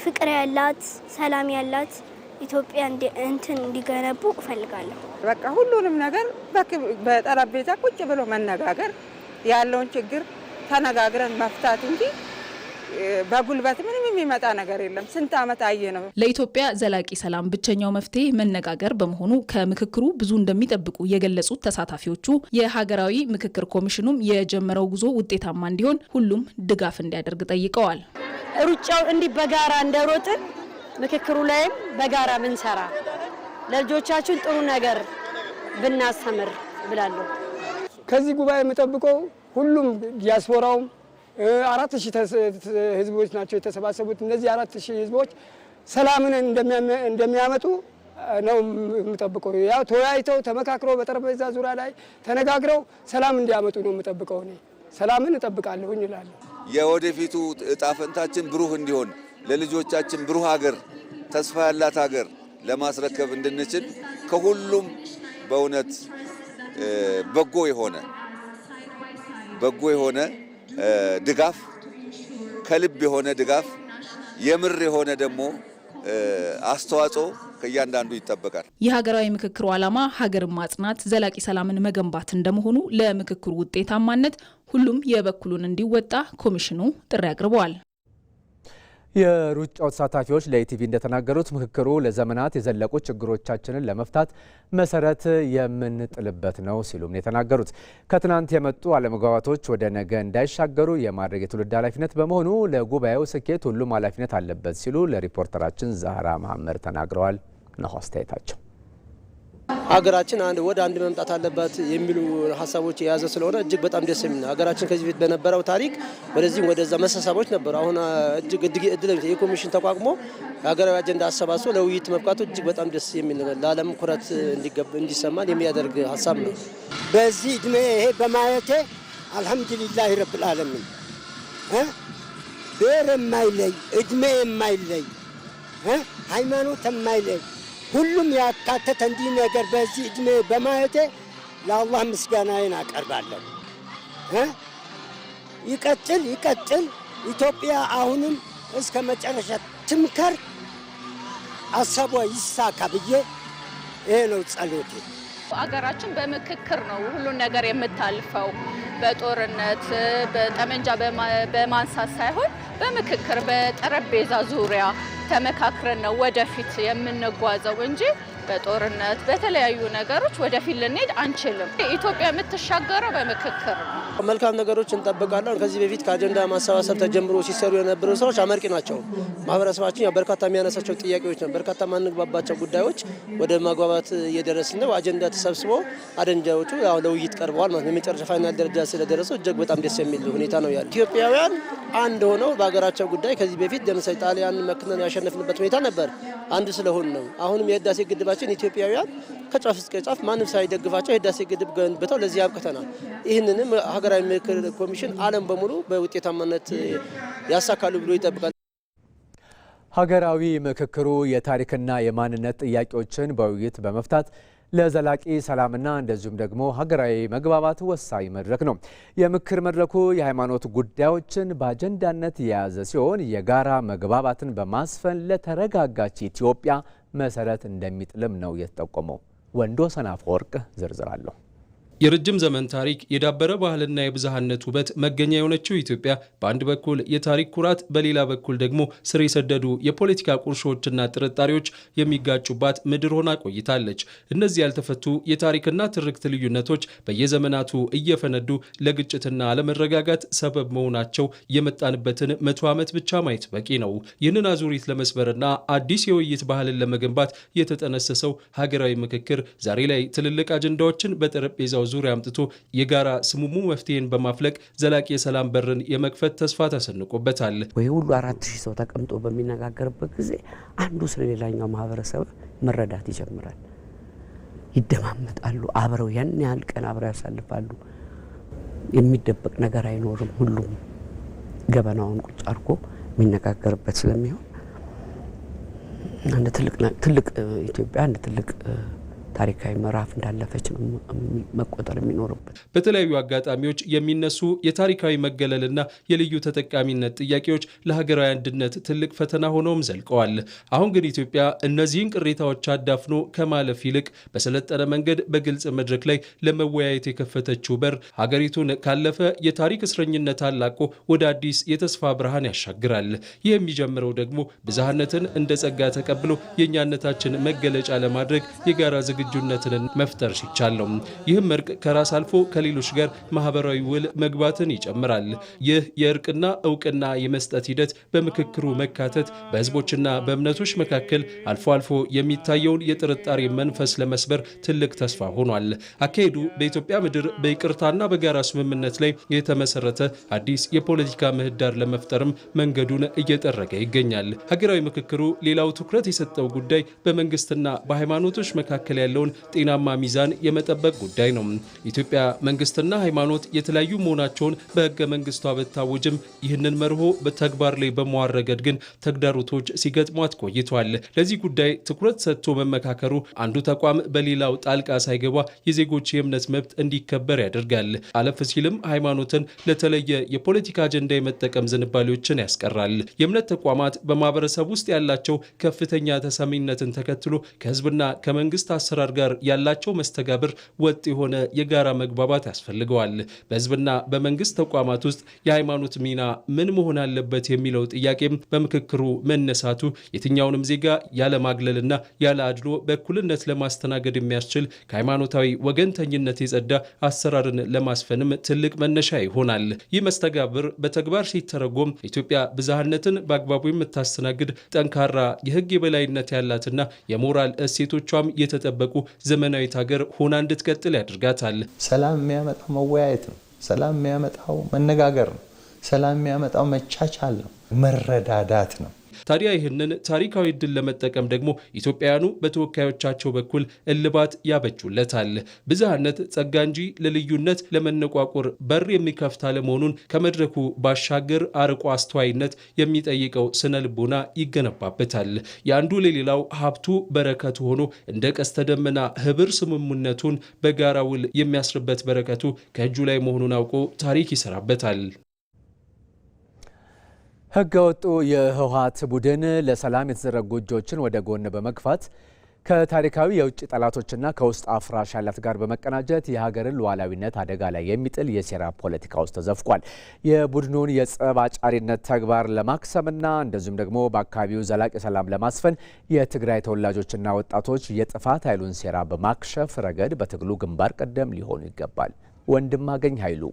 ፍቅር ያላት፣ ሰላም ያላት ኢትዮጵያ እንዲገነቡ እፈልጋለሁ። በቃ ሁሉንም ነገር በጠረጴዛ ቁጭ ብሎ መነጋገር፣ ያለውን ችግር ተነጋግረን መፍታት እንጂ በጉልበት ምንም የሚመጣ ነገር የለም። ስንት ዓመት አየ ነው። ለኢትዮጵያ ዘላቂ ሰላም ብቸኛው መፍትሄ መነጋገር በመሆኑ ከምክክሩ ብዙ እንደሚጠብቁ የገለጹት ተሳታፊዎቹ የሀገራዊ ምክክር ኮሚሽኑም የጀመረው ጉዞ ውጤታማ እንዲሆን ሁሉም ድጋፍ እንዲያደርግ ጠይቀዋል። ሩጫው እንዲህ በጋራ እንደሮጥን ምክክሩ ላይም በጋራ ብንሰራ ለልጆቻችን ጥሩ ነገር ብናስተምር ብላለሁ። ከዚህ ጉባኤ የምጠብቀው ሁሉም ዲያስፖራውም 4000 ህዝቦች ናቸው የተሰባሰቡት። እነዚህ 4000 ህዝቦች ሰላምን እንደሚያመጡ ነው የምጠብቀው። ያው ተወያይተው ተመካክረው በጠረጴዛ ዙሪያ ላይ ተነጋግረው ሰላም እንዲያመጡ ነው የምጠብቀው። እኔ ሰላምን እጠብቃለሁ እላለሁ። የወደፊቱ እጣ ፈንታችን ብሩህ እንዲሆን ለልጆቻችን ብሩህ ሀገር፣ ተስፋ ያላት ሀገር ለማስረከብ እንድንችል ከሁሉም በእውነት በጎ የሆነ ድጋፍ፣ ከልብ የሆነ ድጋፍ፣ የምር የሆነ ደግሞ አስተዋጽኦ ከእያንዳንዱ ይጠበቃል። የሀገራዊ ምክክሩ ዓላማ ሀገርን ማጽናት፣ ዘላቂ ሰላምን መገንባት እንደመሆኑ ለምክክሩ ውጤታማነት ሁሉም የበኩሉን እንዲወጣ ኮሚሽኑ ጥሪ አቅርበዋል። የሩጫው ተሳታፊዎች ለኢቲቪ እንደተናገሩት ምክክሩ ለዘመናት የዘለቁ ችግሮቻችንን ለመፍታት መሰረት የምንጥልበት ነው ሲሉም ነው የተናገሩት። ከትናንት የመጡ አለመግባባቶች ወደ ነገ እንዳይሻገሩ የማድረግ የትውልድ ኃላፊነት በመሆኑ ለጉባኤው ስኬት ሁሉም ኃላፊነት አለበት ሲሉ ለሪፖርተራችን ዛህራ መሐመድ ተናግረዋል። ነው አስተያየታቸው። ሀገራችን ወደ አንድ መምጣት አለባት የሚሉ ሀሳቦች የያዘ ስለሆነ እጅግ በጣም ደስ የሚል ነው። ሀገራችን ከዚህ በፊት በነበረው ታሪክ ወደዚህም ወደዛ መሳሳቦች ነበሩ። አሁን እጅግ እድለኛ የኮሚሽን ተቋቁሞ ሀገራዊ አጀንዳ አሰባስቦ ለውይይት መብቃቱ እጅግ በጣም ደስ የሚል ነው። ለዓለም ኩራት እንዲሰማን የሚያደርግ ሀሳብ ነው። በዚህ እድሜ ይሄ በማየቴ አልሐምዱሊላህ ረብል ዓለሚን ብሔር የማይለይ እድሜ የማይለይ ሃይማኖት የማይለይ ሁሉም ያካተተ እንዲህ ነገር በዚህ እድሜ በማየቴ ለአላህ ምስጋናዬን አቀርባለሁ። ይቀጥል ኢትዮጵያ አሁንም እስከ መጨረሻ ትምከር፣ አሳቧ ይሳካ ብዬ ይሄ ነው ጸሎቴ። አገራችን በምክክር ነው ሁሉን ነገር የምታልፈው። በጦርነት በጠመንጃ በማንሳት ሳይሆን በምክክር በጠረጴዛ ዙሪያ ተመካክረን ነው ወደፊት የምንጓዘው እንጂ በጦርነት በተለያዩ ነገሮች ወደፊት ልንሄድ አንችልም። ኢትዮጵያ የምትሻገረው በምክክር ነው። መልካም ነገሮች እንጠብቃለን። ከዚህ በፊት ከአጀንዳ ማሰባሰብ ተጀምሮ ሲሰሩ የነበሩ ስራዎች አመርቂ ናቸው። ማህበረሰባችን በርካታ የሚያነሳቸው ጥያቄዎች ነው፣ በርካታ ማንግባባቸው ጉዳዮች ወደ ማግባባት እየደረስን ነው። አጀንዳ ተሰብስቦ አጀንዳዎቹ ያው ለውይይት ቀርበዋል ማለት ነው። የመጨረሻ ፋይናል ደረጃ ስለደረሱ እጅግ በጣም ደስ የሚል ሁኔታ ነው ያለው። ኢትዮጵያውያን አንድ ሆነው በሀገራቸው ጉዳይ ከዚህ በፊት ለምሳሌ ጣሊያን መክነን ያሸነፍንበት ሁኔታ ነበር። አንድ ስለሆን ነው። አሁንም የህዳሴ ግድባችን ኢትዮጵያውያን ከጫፍ እስከ ጫፍ ማንም ሳይደግፋቸው የህዳሴ ግድብ ገንብተው ለዚህ ያብቅተናል። ይህንንም ሀገራዊ ምክክር ኮሚሽን ዓለም በሙሉ በውጤታማነት ያሳካሉ ብሎ ይጠብቃል። ሀገራዊ ምክክሩ የታሪክና የማንነት ጥያቄዎችን በውይይት በመፍታት ለዘላቂ ሰላምና እንደዚሁም ደግሞ ሀገራዊ መግባባት ወሳኝ መድረክ ነው። የምክር መድረኩ የሃይማኖት ጉዳዮችን በአጀንዳነት የያዘ ሲሆን የጋራ መግባባትን በማስፈን ለተረጋጋች ኢትዮጵያ መሰረት እንደሚጥልም ነው የተጠቆመው። ወንዶሰን አፈወርቅ ዝርዝር አለው። የረጅም ዘመን ታሪክ የዳበረ ባህልና የብዝሃነት ውበት መገኛ የሆነችው ኢትዮጵያ በአንድ በኩል የታሪክ ኩራት፣ በሌላ በኩል ደግሞ ስር የሰደዱ የፖለቲካ ቁርሾችና ጥርጣሬዎች የሚጋጩባት ምድር ሆና ቆይታለች። እነዚህ ያልተፈቱ የታሪክና ትርክት ልዩነቶች በየዘመናቱ እየፈነዱ ለግጭትና አለመረጋጋት ሰበብ መሆናቸው የመጣንበትን 100 ዓመት ብቻ ማየት በቂ ነው። ይህንን አዙሪት ለመስበርና አዲስ የውይይት ባህልን ለመገንባት የተጠነሰሰው ሀገራዊ ምክክር ዛሬ ላይ ትልልቅ አጀንዳዎችን በጠረጴዛው ዙሪያ አምጥቶ የጋራ ስሙሙ መፍትሄን በማፍለቅ ዘላቂ የሰላም በርን የመክፈት ተስፋ ተሰንቆበታል። ወይ ሁሉ 4000 ሰው ተቀምጦ በሚነጋገርበት ጊዜ አንዱ ስለሌላኛው ማህበረሰብ መረዳት ይጀምራል። ይደማመጣሉ፣ አብረው ያን ያህል ቀን አብረው ያሳልፋሉ። የሚደበቅ ነገር አይኖርም። ሁሉም ገበናውን ቁጭ አድርጎ የሚነጋገርበት ስለሚሆን አንድ ትልቅ ኢትዮጵያ አንድ ትልቅ ታሪካዊ ምዕራፍ እንዳለፈች ነው መቆጠር የሚኖርበት። በተለያዩ አጋጣሚዎች የሚነሱ የታሪካዊ መገለልና የልዩ ተጠቃሚነት ጥያቄዎች ለሀገራዊ አንድነት ትልቅ ፈተና ሆነውም ዘልቀዋል። አሁን ግን ኢትዮጵያ እነዚህን ቅሬታዎች አዳፍኖ ከማለፍ ይልቅ በሰለጠነ መንገድ በግልጽ መድረክ ላይ ለመወያየት የከፈተችው በር ሀገሪቱን ካለፈ የታሪክ እስረኝነት አላቆ ወደ አዲስ የተስፋ ብርሃን ያሻግራል። ይህ የሚጀምረው ደግሞ ብዝሃነትን እንደ ጸጋ ተቀብሎ የእኛነታችን መገለጫ ለማድረግ የጋራ ዝግጁነትን መፍጠር ሲቻል ነው። ይህም እርቅ ከራስ አልፎ ከሌሎች ጋር ማህበራዊ ውል መግባትን ይጨምራል። ይህ የእርቅና እውቅና የመስጠት ሂደት በምክክሩ መካተት በህዝቦችና በእምነቶች መካከል አልፎ አልፎ የሚታየውን የጥርጣሬ መንፈስ ለመስበር ትልቅ ተስፋ ሆኗል። አካሄዱ በኢትዮጵያ ምድር በይቅርታና በጋራ ስምምነት ላይ የተመሰረተ አዲስ የፖለቲካ ምህዳር ለመፍጠርም መንገዱን እየጠረገ ይገኛል። ሀገራዊ ምክክሩ ሌላው ትኩረት የሰጠው ጉዳይ በመንግስትና በሃይማኖቶች መካከል ያለውን ጤናማ ሚዛን የመጠበቅ ጉዳይ ነው። ኢትዮጵያ መንግስትና ሃይማኖት የተለያዩ መሆናቸውን በህገ መንግስቷ ብታወጅም ይህንን መርሆ በተግባር ላይ በመዋል ረገድ ግን ተግዳሮቶች ሲገጥሟት ቆይቷል። ለዚህ ጉዳይ ትኩረት ሰጥቶ መመካከሩ አንዱ ተቋም በሌላው ጣልቃ ሳይገባ የዜጎች የእምነት መብት እንዲከበር ያደርጋል። አለፍ ሲልም ሃይማኖትን ለተለየ የፖለቲካ አጀንዳ የመጠቀም ዝንባሌዎችን ያስቀራል። የእምነት ተቋማት በማህበረሰብ ውስጥ ያላቸው ከፍተኛ ተሰሚነትን ተከትሎ ከህዝብና ከመንግስት አሰራር ጋር ያላቸው መስተጋብር ወጥ የሆነ የጋራ መግባባት ያስፈልገዋል። በህዝብና በመንግስት ተቋማት ውስጥ የሃይማኖት ሚና ምን መሆን አለበት የሚለው ጥያቄም በምክክሩ መነሳቱ የትኛውንም ዜጋ ያለ ማግለልና ያለ አድሎ በእኩልነት ለማስተናገድ የሚያስችል ከሃይማኖታዊ ወገንተኝነት የጸዳ አሰራርን ለማስፈንም ትልቅ መነሻ ይሆናል። ይህ መስተጋብር በተግባር ሲተረጎም ኢትዮጵያ ብዝሃነትን በአግባቡ የምታስተናግድ ጠንካራ የህግ የበላይነት ያላትና የሞራል እሴቶቿም የተጠበቁ ዘመናዊት ሀገር ሆና እንድትቀጥል ያደርጋታል። ሰላም የሚያመጣው መወያየት ነው። ሰላም የሚያመጣው መነጋገር ነው። ሰላም የሚያመጣው መቻቻል ነው፣ መረዳዳት ነው። ታዲያ ይህንን ታሪካዊ ዕድል ለመጠቀም ደግሞ ኢትዮጵያውያኑ በተወካዮቻቸው በኩል እልባት ያበጁለታል። ብዝሃነት ጸጋ እንጂ ለልዩነት ለመነቋቁር በር የሚከፍት አለመሆኑን ከመድረኩ ባሻገር አርቆ አስተዋይነት የሚጠይቀው ስነ ልቦና ይገነባበታል። የአንዱ ለሌላው ሀብቱ በረከቱ ሆኖ እንደ ቀስተ ደመና ህብር ስምምነቱን በጋራ ውል የሚያስርበት በረከቱ ከእጁ ላይ መሆኑን አውቆ ታሪክ ይሰራበታል። ህገወጡ የህወሓት ቡድን ለሰላም የተዘረጉ እጆችን ወደ ጎን በመግፋት ከታሪካዊ የውጭ ጠላቶችና ከውስጥ አፍራሽ ኃይላት ጋር በመቀናጀት የሀገርን ሉዓላዊነት አደጋ ላይ የሚጥል የሴራ ፖለቲካ ውስጥ ተዘፍቋል። የቡድኑን የጸብ አጫሪነት ተግባር ለማክሰምና እንደዚሁም ደግሞ በአካባቢው ዘላቂ ሰላም ለማስፈን የትግራይ ተወላጆችና ወጣቶች የጥፋት ኃይሉን ሴራ በማክሸፍ ረገድ በትግሉ ግንባር ቀደም ሊሆኑ ይገባል። ወንድማገኝ ኃይሉ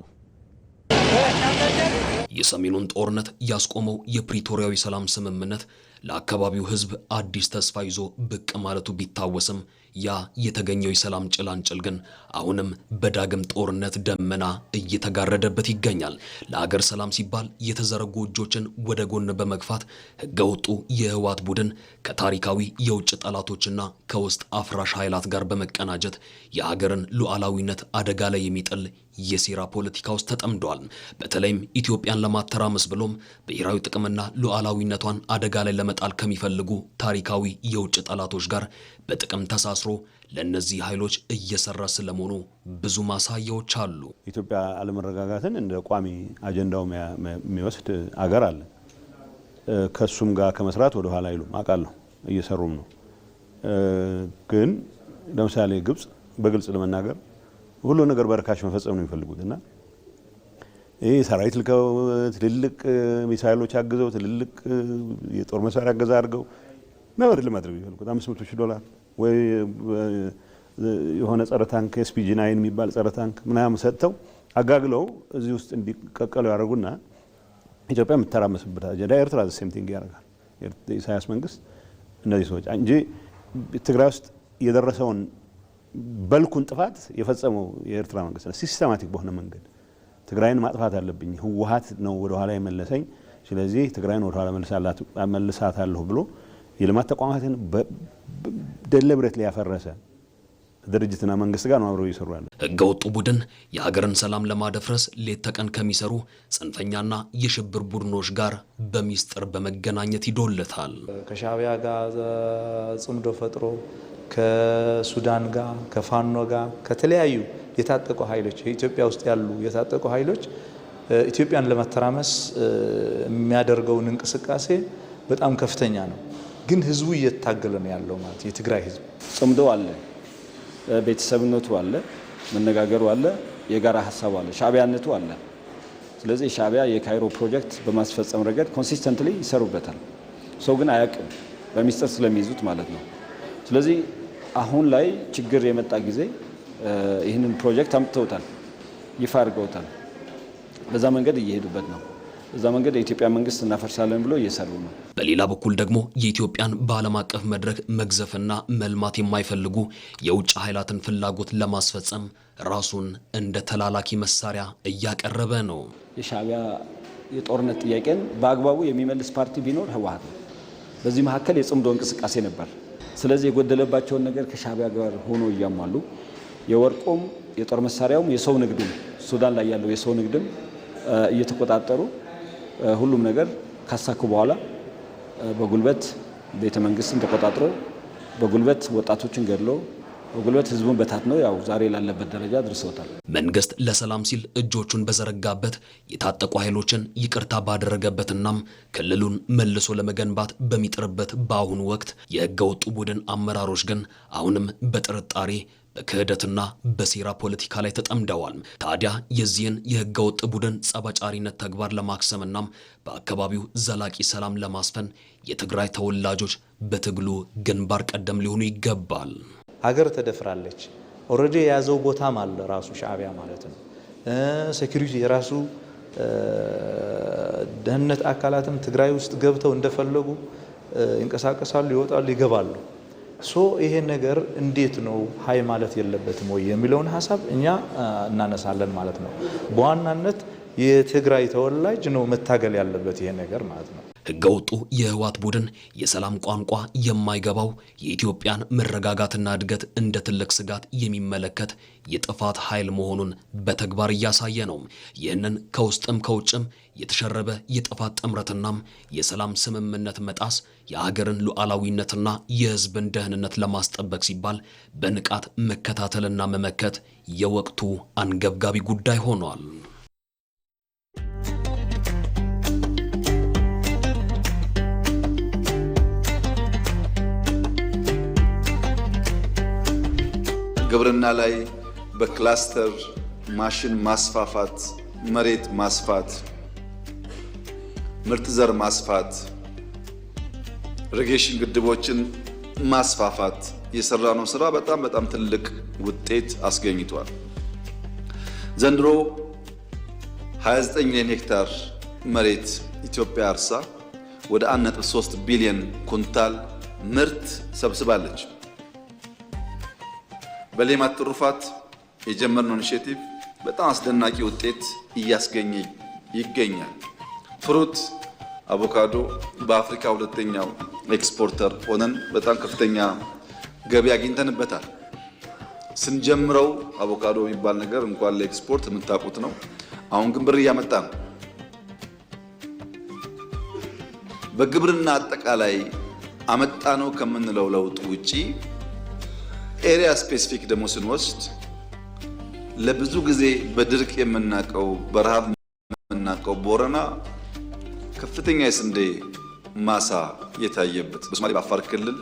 የሰሜኑን ጦርነት ያስቆመው የፕሪቶሪያዊ ሰላም ስምምነት ለአካባቢው ህዝብ አዲስ ተስፋ ይዞ ብቅ ማለቱ ቢታወስም ያ የተገኘው የሰላም ጭላንጭል ግን አሁንም በዳግም ጦርነት ደመና እየተጋረደበት ይገኛል። ለሀገር ሰላም ሲባል የተዘረጉ እጆችን ወደ ጎን በመግፋት ህገወጡ የህወሓት ቡድን ከታሪካዊ የውጭ ጠላቶችና ከውስጥ አፍራሽ ኃይላት ጋር በመቀናጀት የሀገርን ሉዓላዊነት አደጋ ላይ የሚጥል የሴራ ፖለቲካ ውስጥ ተጠምደዋል። በተለይም ኢትዮጵያን ለማተራመስ ብሎም ብሔራዊ ጥቅምና ሉዓላዊነቷን አደጋ ላይ ለመጣል ከሚፈልጉ ታሪካዊ የውጭ ጠላቶች ጋር በጥቅም ተሳስሮ ተሳስሮ ለእነዚህ ኃይሎች እየሰራ ስለመሆኑ ብዙ ማሳያዎች አሉ። ኢትዮጵያ አለመረጋጋትን እንደ ቋሚ አጀንዳው የሚወስድ አገር አለ። ከሱም ጋር ከመስራት ወደ ኋላ አይሉም፣ አውቃለሁ፣ እየሰሩም ነው። ግን ለምሳሌ ግብጽ በግልጽ ለመናገር ሁሉ ነገር በርካሽ መፈጸም ነው የሚፈልጉትና ይህ ሰራዊት ልከው ትልልቅ ሚሳይሎች አግዘው ትልልቅ የጦር መሳሪያ አገዛ አድርገው ነው ለማድረግ የሚፈልጉት $500,000 ወይ የሆነ ጸረ ታንክ SPG-9 የሚባል ጸረ ታንክ ምናምን ሰጥተው አጋግለው እዚህ ውስጥ እንዲቀቀሉ ያደርጉና ኢትዮጵያ የምትተራመስበት አጀንዳ ኤርትራ ሴም ቲንግ ያደርጋል። የኢሳያስ መንግስት እነዚህ ሰዎች እንጂ ትግራይ ውስጥ የደረሰውን በልኩን ጥፋት የፈጸመው የኤርትራ መንግስት ነው። ሲስተማቲክ በሆነ መንገድ ትግራይን ማጥፋት አለብኝ፣ ህወሓት ነው ወደ ኋላ የመለሰኝ፣ ስለዚህ ትግራይን ወደ ኋላ መልሳታለሁ ብሎ የልማት ተቋማትን ደሊብሬትሊ ያፈረሰ ድርጅትና መንግስት ጋር ነው አብረው እየሰሩ ያለ። ህገወጡ ቡድን የሀገርን ሰላም ለማደፍረስ ሌት ተቀን ከሚሰሩ ጽንፈኛና የሽብር ቡድኖች ጋር በሚስጥር በመገናኘት ይዶለታል። ከሻዕቢያ ጋር ጽምዶ ፈጥሮ ከሱዳን ጋር ከፋኖ ጋር ከተለያዩ የታጠቁ ኃይሎች ኢትዮጵያ ውስጥ ያሉ የታጠቁ ኃይሎች ኢትዮጵያን ለማተራመስ የሚያደርገውን እንቅስቃሴ በጣም ከፍተኛ ነው። ግን ህዝቡ እየታገለ ነው ያለው ማለት የትግራይ ህዝብ ጽምዶ አለ፣ ቤተሰብነቱ አለ፣ መነጋገሩ አለ፣ የጋራ ሐሳቡ አለ፣ ሻዕቢያነቱ አለ። ስለዚህ ሻዕቢያ የካይሮ ፕሮጀክት በማስፈጸም ረገድ ኮንሲስተንትሊ ይሰሩበታል። ሰው ግን አያውቅም፣ በሚስጥር ስለሚይዙት ማለት ነው። ስለዚህ አሁን ላይ ችግር የመጣ ጊዜ ይህንን ፕሮጀክት አምጥተውታል፣ ይፋ አድርገውታል። በዛ መንገድ እየሄዱበት ነው። በዛ መንገድ የኢትዮጵያ መንግስት እናፈርሳለን ብሎ እየሰሩ ነው። በሌላ በኩል ደግሞ የኢትዮጵያን በዓለም አቀፍ መድረክ መግዘፍና መልማት የማይፈልጉ የውጭ ኃይላትን ፍላጎት ለማስፈጸም ራሱን እንደ ተላላኪ መሳሪያ እያቀረበ ነው። የሻዕቢያ የጦርነት ጥያቄን በአግባቡ የሚመልስ ፓርቲ ቢኖር ህወሓት ነው። በዚህ መካከል የጽምዶ እንቅስቃሴ ነበር። ስለዚህ የጎደለባቸውን ነገር ከሻዕቢያ ጋር ሆኖ እያሟሉ የወርቁም የጦር መሳሪያውም የሰው ንግዱም ሱዳን ላይ ያለው የሰው ንግድም እየተቆጣጠሩ ሁሉም ነገር ካሳኩ በኋላ በጉልበት ቤተ መንግስትን ተቆጣጥሮ በጉልበት ወጣቶችን ገድሎ በጉልበት ህዝቡን በታትነው ያው ዛሬ ላለበት ደረጃ አድርሰውታል። መንግስት ለሰላም ሲል እጆቹን በዘረጋበት የታጠቁ ኃይሎችን ይቅርታ ባደረገበትናም ክልሉን መልሶ ለመገንባት በሚጥርበት በአሁኑ ወቅት የህገወጡ ቡድን አመራሮች ግን አሁንም በጥርጣሬ በክህደትና በሴራ ፖለቲካ ላይ ተጠምደዋል። ታዲያ የዚህን የህገወጥ ቡድን ጸባጫሪነት ተግባር ለማክሰምናም በአካባቢው ዘላቂ ሰላም ለማስፈን የትግራይ ተወላጆች በትግሉ ግንባር ቀደም ሊሆኑ ይገባል። ሀገር ተደፍራለች። ኦልሬዲ የያዘው ቦታም አለ ራሱ ሻዕቢያ ማለት ነው። ሴኩሪቲ የራሱ ደህንነት አካላትም ትግራይ ውስጥ ገብተው እንደፈለጉ ይንቀሳቀሳሉ፣ ይወጣሉ፣ ይገባሉ። ይሄ ነገር እንዴት ነው ሀይ ማለት የለበትም ወይ የሚለውን ሀሳብ እኛ እናነሳለን ማለት ነው። በዋናነት የትግራይ ተወላጅ ነው መታገል ያለበት ይሄ ነገር ማለት ነው። ህገወጡ የህወሓት ቡድን የሰላም ቋንቋ የማይገባው የኢትዮጵያን መረጋጋትና እድገት እንደ ትልቅ ስጋት የሚመለከት የጥፋት ኃይል መሆኑን በተግባር እያሳየ ነው። ይህንን ከውስጥም ከውጭም የተሸረበ የጥፋት ጥምረትናም የሰላም ስምምነት መጣስ የሀገርን ሉዓላዊነትና የህዝብን ደህንነት ለማስጠበቅ ሲባል በንቃት መከታተልና መመከት የወቅቱ አንገብጋቢ ጉዳይ ሆኗል። ግብርና ላይ በክላስተር ማሽን ማስፋፋት፣ መሬት ማስፋት፣ ምርጥ ዘር ማስፋት፣ ኢሪጌሽን ግድቦችን ማስፋፋት የሰራነው ስራ በጣም ትልቅ ውጤት አስገኝቷል። ዘንድሮ 29 ሚሊዮን ሄክታር መሬት ኢትዮጵያ አርሳ ወደ 1.3 ቢሊዮን ኩንታል ምርት ሰብስባለች። በሌማት ትሩፋት የጀመርነው ኢኒሼቲቭ በጣም አስደናቂ ውጤት እያስገኘ ይገኛል። ፍሩት አቮካዶ በአፍሪካ ሁለተኛው ኤክስፖርተር ሆነን በጣም ከፍተኛ ገቢ አግኝተንበታል። ስንጀምረው አቮካዶ የሚባል ነገር እንኳን ለኤክስፖርት የምታውቁት ነው። አሁን ግን ብር እያመጣ ነው። በግብርና አጠቃላይ አመጣ ነው ከምንለው ለውጥ ውጪ ኤሪያ ስፔሲፊክ ደግሞ ስንወስድ ለብዙ ጊዜ በድርቅ የምናቀው በረሃብ የምናቀው ቦረና ከፍተኛ የስንዴ ማሳ የታየበት፣ በሶማሌ በአፋር ክልል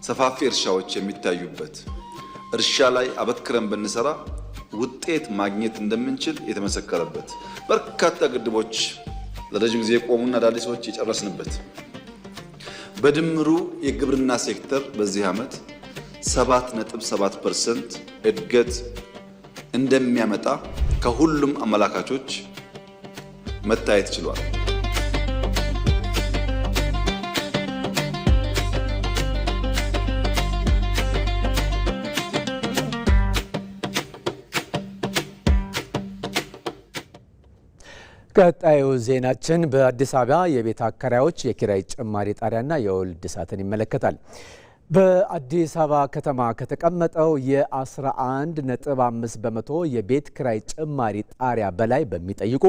ሰፋፊ እርሻዎች የሚታዩበት፣ እርሻ ላይ አበክረን ብንሰራ ውጤት ማግኘት እንደምንችል የተመሰከረበት፣ በርካታ ግድቦች ለረጅም ጊዜ የቆሙና አዳዲሶች የጨረስንበት፣ በድምሩ የግብርና ሴክተር በዚህ ዓመት 7.7% እድገት እንደሚያመጣ ከሁሉም አመላካቾች መታየት ችሏል። ቀጣዩ ዜናችን በአዲስ አበባ የቤት አከራዮች የኪራይ ጭማሪ ጣሪያና የወል እድሳትን ይመለከታል። በአዲስ አበባ ከተማ ከተቀመጠው የ11.5 በመቶ የቤት ኪራይ ጭማሪ ጣሪያ በላይ በሚጠይቁ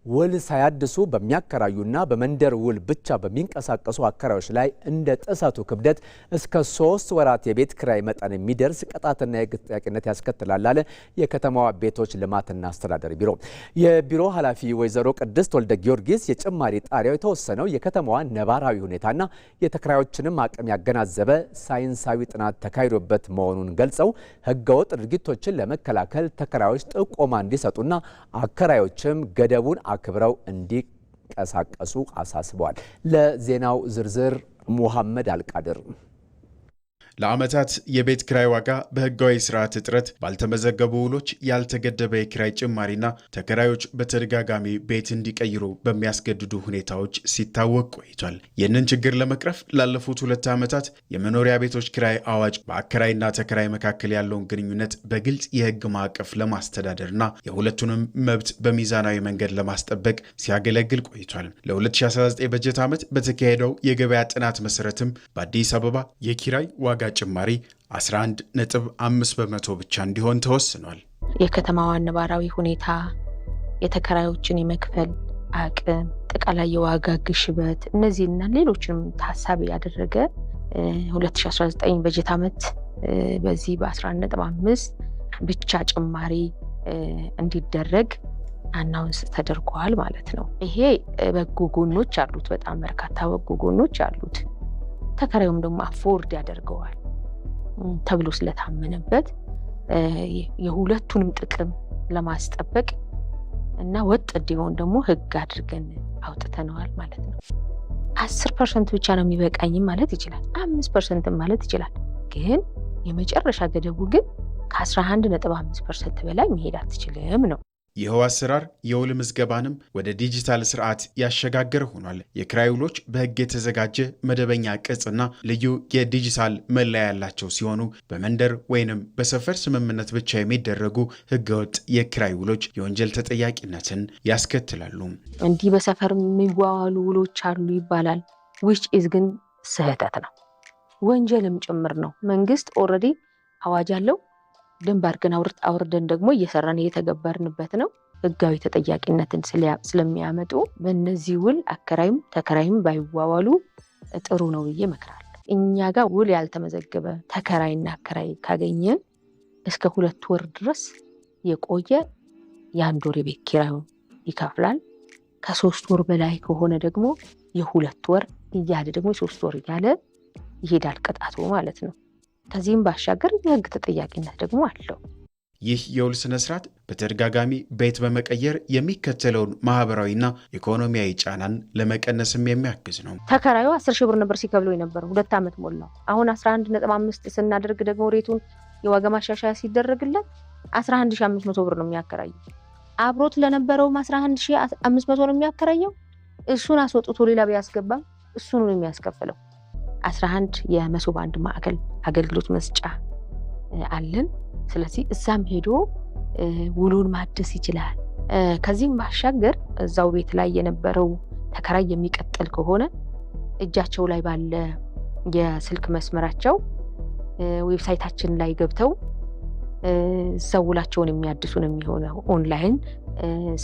ውል ሳያድሱ በሚያከራዩና በመንደር ውል ብቻ በሚንቀሳቀሱ አከራዮች ላይ እንደ ጥሰቱ ክብደት እስከ 3 ወራት የቤት ኪራይ መጠን የሚደርስ ቅጣትና የሕግ ተጠያቂነት ያስከትላል አለ የከተማዋ ቤቶች ልማትና አስተዳደር ቢሮ። የቢሮ ኃላፊ ወይዘሮ ቅድስት ወልደ ጊዮርጊስ የጭማሪ ጣሪያው የተወሰነው የከተማዋን ነባራዊ ሁኔታና የተከራዮችንም አቅም ያገናዘበ ሳይንሳዊ ጥናት ተካሂዶበት መሆኑን ገልጸው ሕገወጥ ድርጊቶችን ለመከላከል ተከራዮች ጥቆማ እንዲሰጡና አከራዮችም ገደቡን አክብረው እንዲቀሳቀሱ አሳስበዋል። ለዜናው ዝርዝር ሙሐመድ አልቃድር። ለዓመታት የቤት ኪራይ ዋጋ በህጋዊ ስርዓት እጥረት ባልተመዘገቡ ውሎች ያልተገደበ የኪራይ ጭማሪና ተከራዮች በተደጋጋሚ ቤት እንዲቀይሩ በሚያስገድዱ ሁኔታዎች ሲታወቅ ቆይቷል። ይህንን ችግር ለመቅረፍ ላለፉት 2 ዓመታት የመኖሪያ ቤቶች ኪራይ አዋጅ በአከራይና ተከራይ መካከል ያለውን ግንኙነት በግልጽ የህግ ማዕቀፍ ለማስተዳደርና የሁለቱንም መብት በሚዛናዊ መንገድ ለማስጠበቅ ሲያገለግል ቆይቷል። ለ2019 በጀት ዓመት በተካሄደው የገበያ ጥናት መሰረትም በአዲስ አበባ የኪራይ ዋጋ ጭማሪ 11.5 በመቶ ብቻ እንዲሆን ተወስኗል። የከተማዋን ነባራዊ ሁኔታ፣ የተከራዮችን የመክፈል አቅም፣ አጠቃላይ የዋጋ ግሽበት፣ እነዚህና ሌሎችንም ታሳቢ ያደረገ 2019 በጀት ዓመት በዚህ በ11.5 ብቻ ጭማሪ እንዲደረግ አናውንስ ተደርጓል ማለት ነው። ይሄ በጎ ጎኖች አሉት፣ በጣም በርካታ በጎ ጎኖች አሉት። ተከራዩም ደግሞ አፎርድ ያደርገዋል ተብሎ ስለታመነበት የሁለቱንም ጥቅም ለማስጠበቅ እና ወጥ እንዲሆን ደግሞ ህግ አድርገን አውጥተነዋል ማለት ነው። 10% ብቻ ነው የሚበቃኝም ማለት ይችላል፣ 5% ማለት ይችላል። ግን የመጨረሻ ገደቡ ግን ከ11.5% በላይ መሄድ አትችልም ነው። ይኸው አሰራር የውል ምዝገባንም ወደ ዲጂታል ስርዓት ያሸጋገረ ሆኗል። የኪራይ ውሎች በህግ የተዘጋጀ መደበኛ ቅጽና ልዩ የዲጂታል መለያ ያላቸው ሲሆኑ በመንደር ወይንም በሰፈር ስምምነት ብቻ የሚደረጉ ህገወጥ የኪራይ ውሎች የወንጀል ተጠያቂነትን ያስከትላሉ። እንዲህ በሰፈር የሚዋዋሉ ውሎች አሉ ይባላል። which is ግን ስህተት ነው፣ ወንጀልም ጭምር ነው። መንግስት ኦልሬዲ አዋጅ አለው፣ ደንብ አድርገን አውርደን ደግሞ እየሰራን እየተገበርንበት ነው። ህጋዊ ተጠያቂነትን ስለሚያመጡ በእነዚህ ውል አከራይም ተከራይም ባይዋዋሉ ጥሩ ነው ብዬ እመክራለሁ። እኛ ጋር ውል ያልተመዘገበ ተከራይና አከራይ ካገኘን እስከ 2 ወር ድረስ የቆየ የ1 ወር የቤት ኪራዩን ይከፍላል። ከ3 ወር በላይ ከሆነ ደግሞ የ2 ወር እያለ ደግሞ የ3 ወር እያለ ይሄዳል ቅጣቱ ማለት ነው። ከዚህም ባሻገር የህግ ተጠያቂነት ደግሞ አለው። ይህ የውል ስነ ስርዓት በተደጋጋሚ ቤት በመቀየር የሚከተለውን ማህበራዊና ኢኮኖሚያዊ ጫናን ለመቀነስም የሚያግዝ ነው። ተከራዩ 10 ሺህ ብር ነበር ሲከፍለው የነበረው፣ 2 ዓመት ሞላው። አሁን 11.5 ስናደርግ ደግሞ ሬቱን የዋጋ ማሻሻያ ሲደረግለት 11500 ብር ነው የሚያከራየው። አብሮት ለነበረውም 11500 ነው የሚያከራየው። እሱን አስወጥቶ ሌላ ቢያስገባም እሱን ነው የሚያስከፍለው። 11 የመሶብ አንድ ማዕከል አገልግሎት መስጫ አለን። ስለዚህ እዛም ሄዶ ውሉን ማደስ ይችላል። ከዚህም ባሻገር እዛው ቤት ላይ የነበረው ተከራይ የሚቀጥል ከሆነ እጃቸው ላይ ባለ የስልክ መስመራቸው ዌብሳይታችን ላይ ገብተው እዛው ውላቸውን የሚያድሱ ነው የሚሆነው። ኦንላይን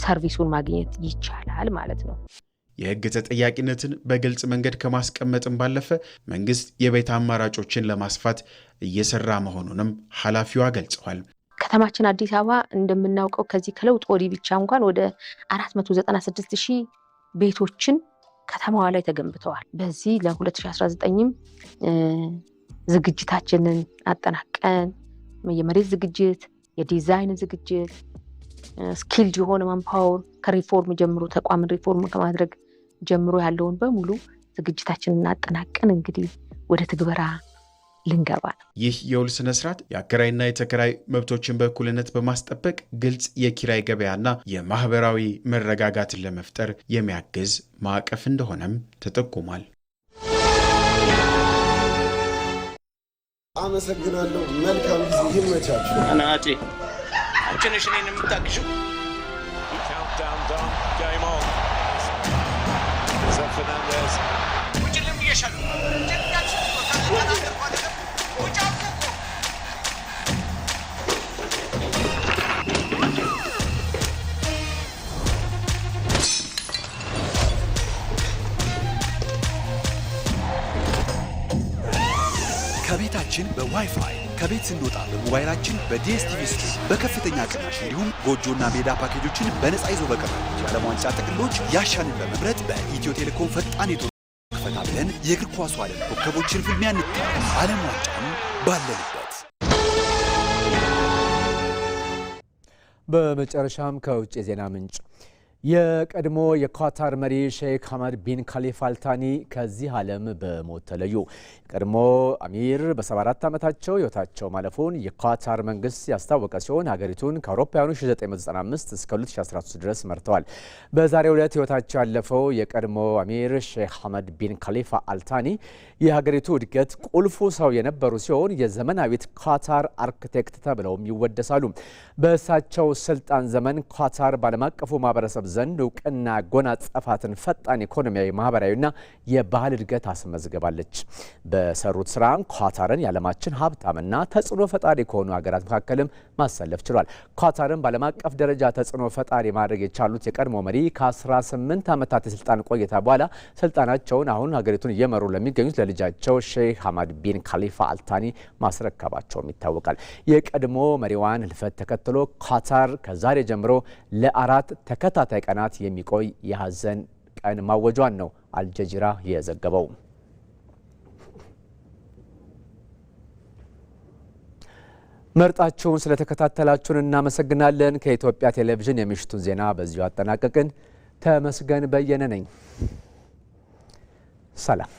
ሰርቪሱን ማግኘት ይቻላል ማለት ነው። የህግ ተጠያቂነትን በግልጽ መንገድ ከማስቀመጥም ባለፈ መንግስት የቤት አማራጮችን ለማስፋት እየሰራ መሆኑንም ኃላፊዋ ገልጸዋል። ከተማችን አዲስ አበባ እንደምናውቀው ከዚህ ከለውጥ ወዲህ ብቻ እንኳን ወደ 496,000 ቤቶችን ከተማዋ ላይ ተገንብተዋል። በዚህ ለ2019ም ዝግጅታችንን አጠናቀን የመሬት ዝግጅት፣ የዲዛይን ዝግጅት፣ ስኪልድ የሆነ ማንፓወር ከሪፎርም ጀምሮ ተቋምን ሪፎርም ከማድረግ ጀምሮ ያለውን በሙሉ ዝግጅታችንን አጠናቀን እንግዲህ ወደ ትግበራ ልንገባ ነው። ይህ የውል ስነ ስርዓት የአከራይና የተከራይ መብቶችን በእኩልነት በማስጠበቅ ግልጽ የኪራይ ገበያና የማህበራዊ መረጋጋትን ለመፍጠር የሚያግዝ ማዕቀፍ እንደሆነም ተጠቁሟል። አመሰግናለሁ። መልካም ጊዜ ይመቻችሁ። አናቴ አንቺ ነሽ እኔን የምታግዢው። ከቤታችን በዋይፋይ ከቤት ስንወጣ በሞባይላችን በዲኤስቲቪ ስትሪም በከፍተኛ ቅናሽ እንዲሁም ጎጆና ሜዳ ፓኬጆችን በነፃ ይዞ በቀረቡ የዓለም ዋንጫ ጥቅሎች ያሻንን በመምረጥ በኢትዮ ቴሌኮም ፈጣን ኔትወርክ ፈታ ብለን የእግር ኳሱ ዓለም ኮከቦችን ፍልሚያ እንታለን። ዓለም ዋንጫን ባለንበት። በመጨረሻም ከውጭ የዜና ምንጭ የቀድሞ የኳታር መሪ ሼክ ሐመድ ቢን ካሊፋ አልታኒ ከዚህ ዓለም በሞት ተለዩ። የቀድሞ አሚር በ74 ዓመታቸው ሕይወታቸው ማለፉን የኳታር መንግስት ያስታወቀ ሲሆን ሀገሪቱን ከአውሮፓውያኑ 1995 እስከ 2013 ድረስ መርተዋል። በዛሬው ዕለት ሕይወታቸው ያለፈው የቀድሞ አሚር ሼክ ሐመድ ቢን ካሊፋ አልታኒ የሀገሪቱ እድገት ቁልፉ ሰው የነበሩ ሲሆን የዘመናዊት ኳታር አርክቴክት ተብለውም ይወደሳሉ። በእሳቸው ስልጣን ዘመን ኳታር ባለም አቀፉ ማህበረሰብ ዘንድ እውቅና ያጎናጸፋትን ፈጣን ኢኮኖሚያዊ፣ ማህበራዊና የባህል እድገት አስመዝግባለች። በሰሩት ስራ ኳታርን የዓለማችን ሀብታምና ተጽዕኖ ፈጣሪ ከሆኑ ሀገራት መካከልም ማሰለፍ ችሏል። ኳታርን በዓለም አቀፍ ደረጃ ተጽዕኖ ፈጣሪ ማድረግ የቻሉት የቀድሞ መሪ ከ18 ዓመታት የስልጣን ቆይታ በኋላ ስልጣናቸውን አሁን ሀገሪቱን እየመሩ ለሚገኙት ለልጃቸው ሼክ ሐመድ ቢን ካሊፋ አልታኒ ማስረከባቸውም ይታወቃል። የቀድሞ መሪዋን ህልፈት ተከትሎ ኳታር ከዛሬ ጀምሮ ለ4 ተከታታይ ቀናት የሚቆይ የሀዘን ቀን ማወጇን ነው አልጀዚራ የዘገበው። መርጣችሁን ስለተከታተላችሁን እናመሰግናለን። ከኢትዮጵያ ቴሌቪዥን የምሽቱን ዜና በዚሁ አጠናቀቅን። ተመስገን በየነ ነኝ። ሰላም።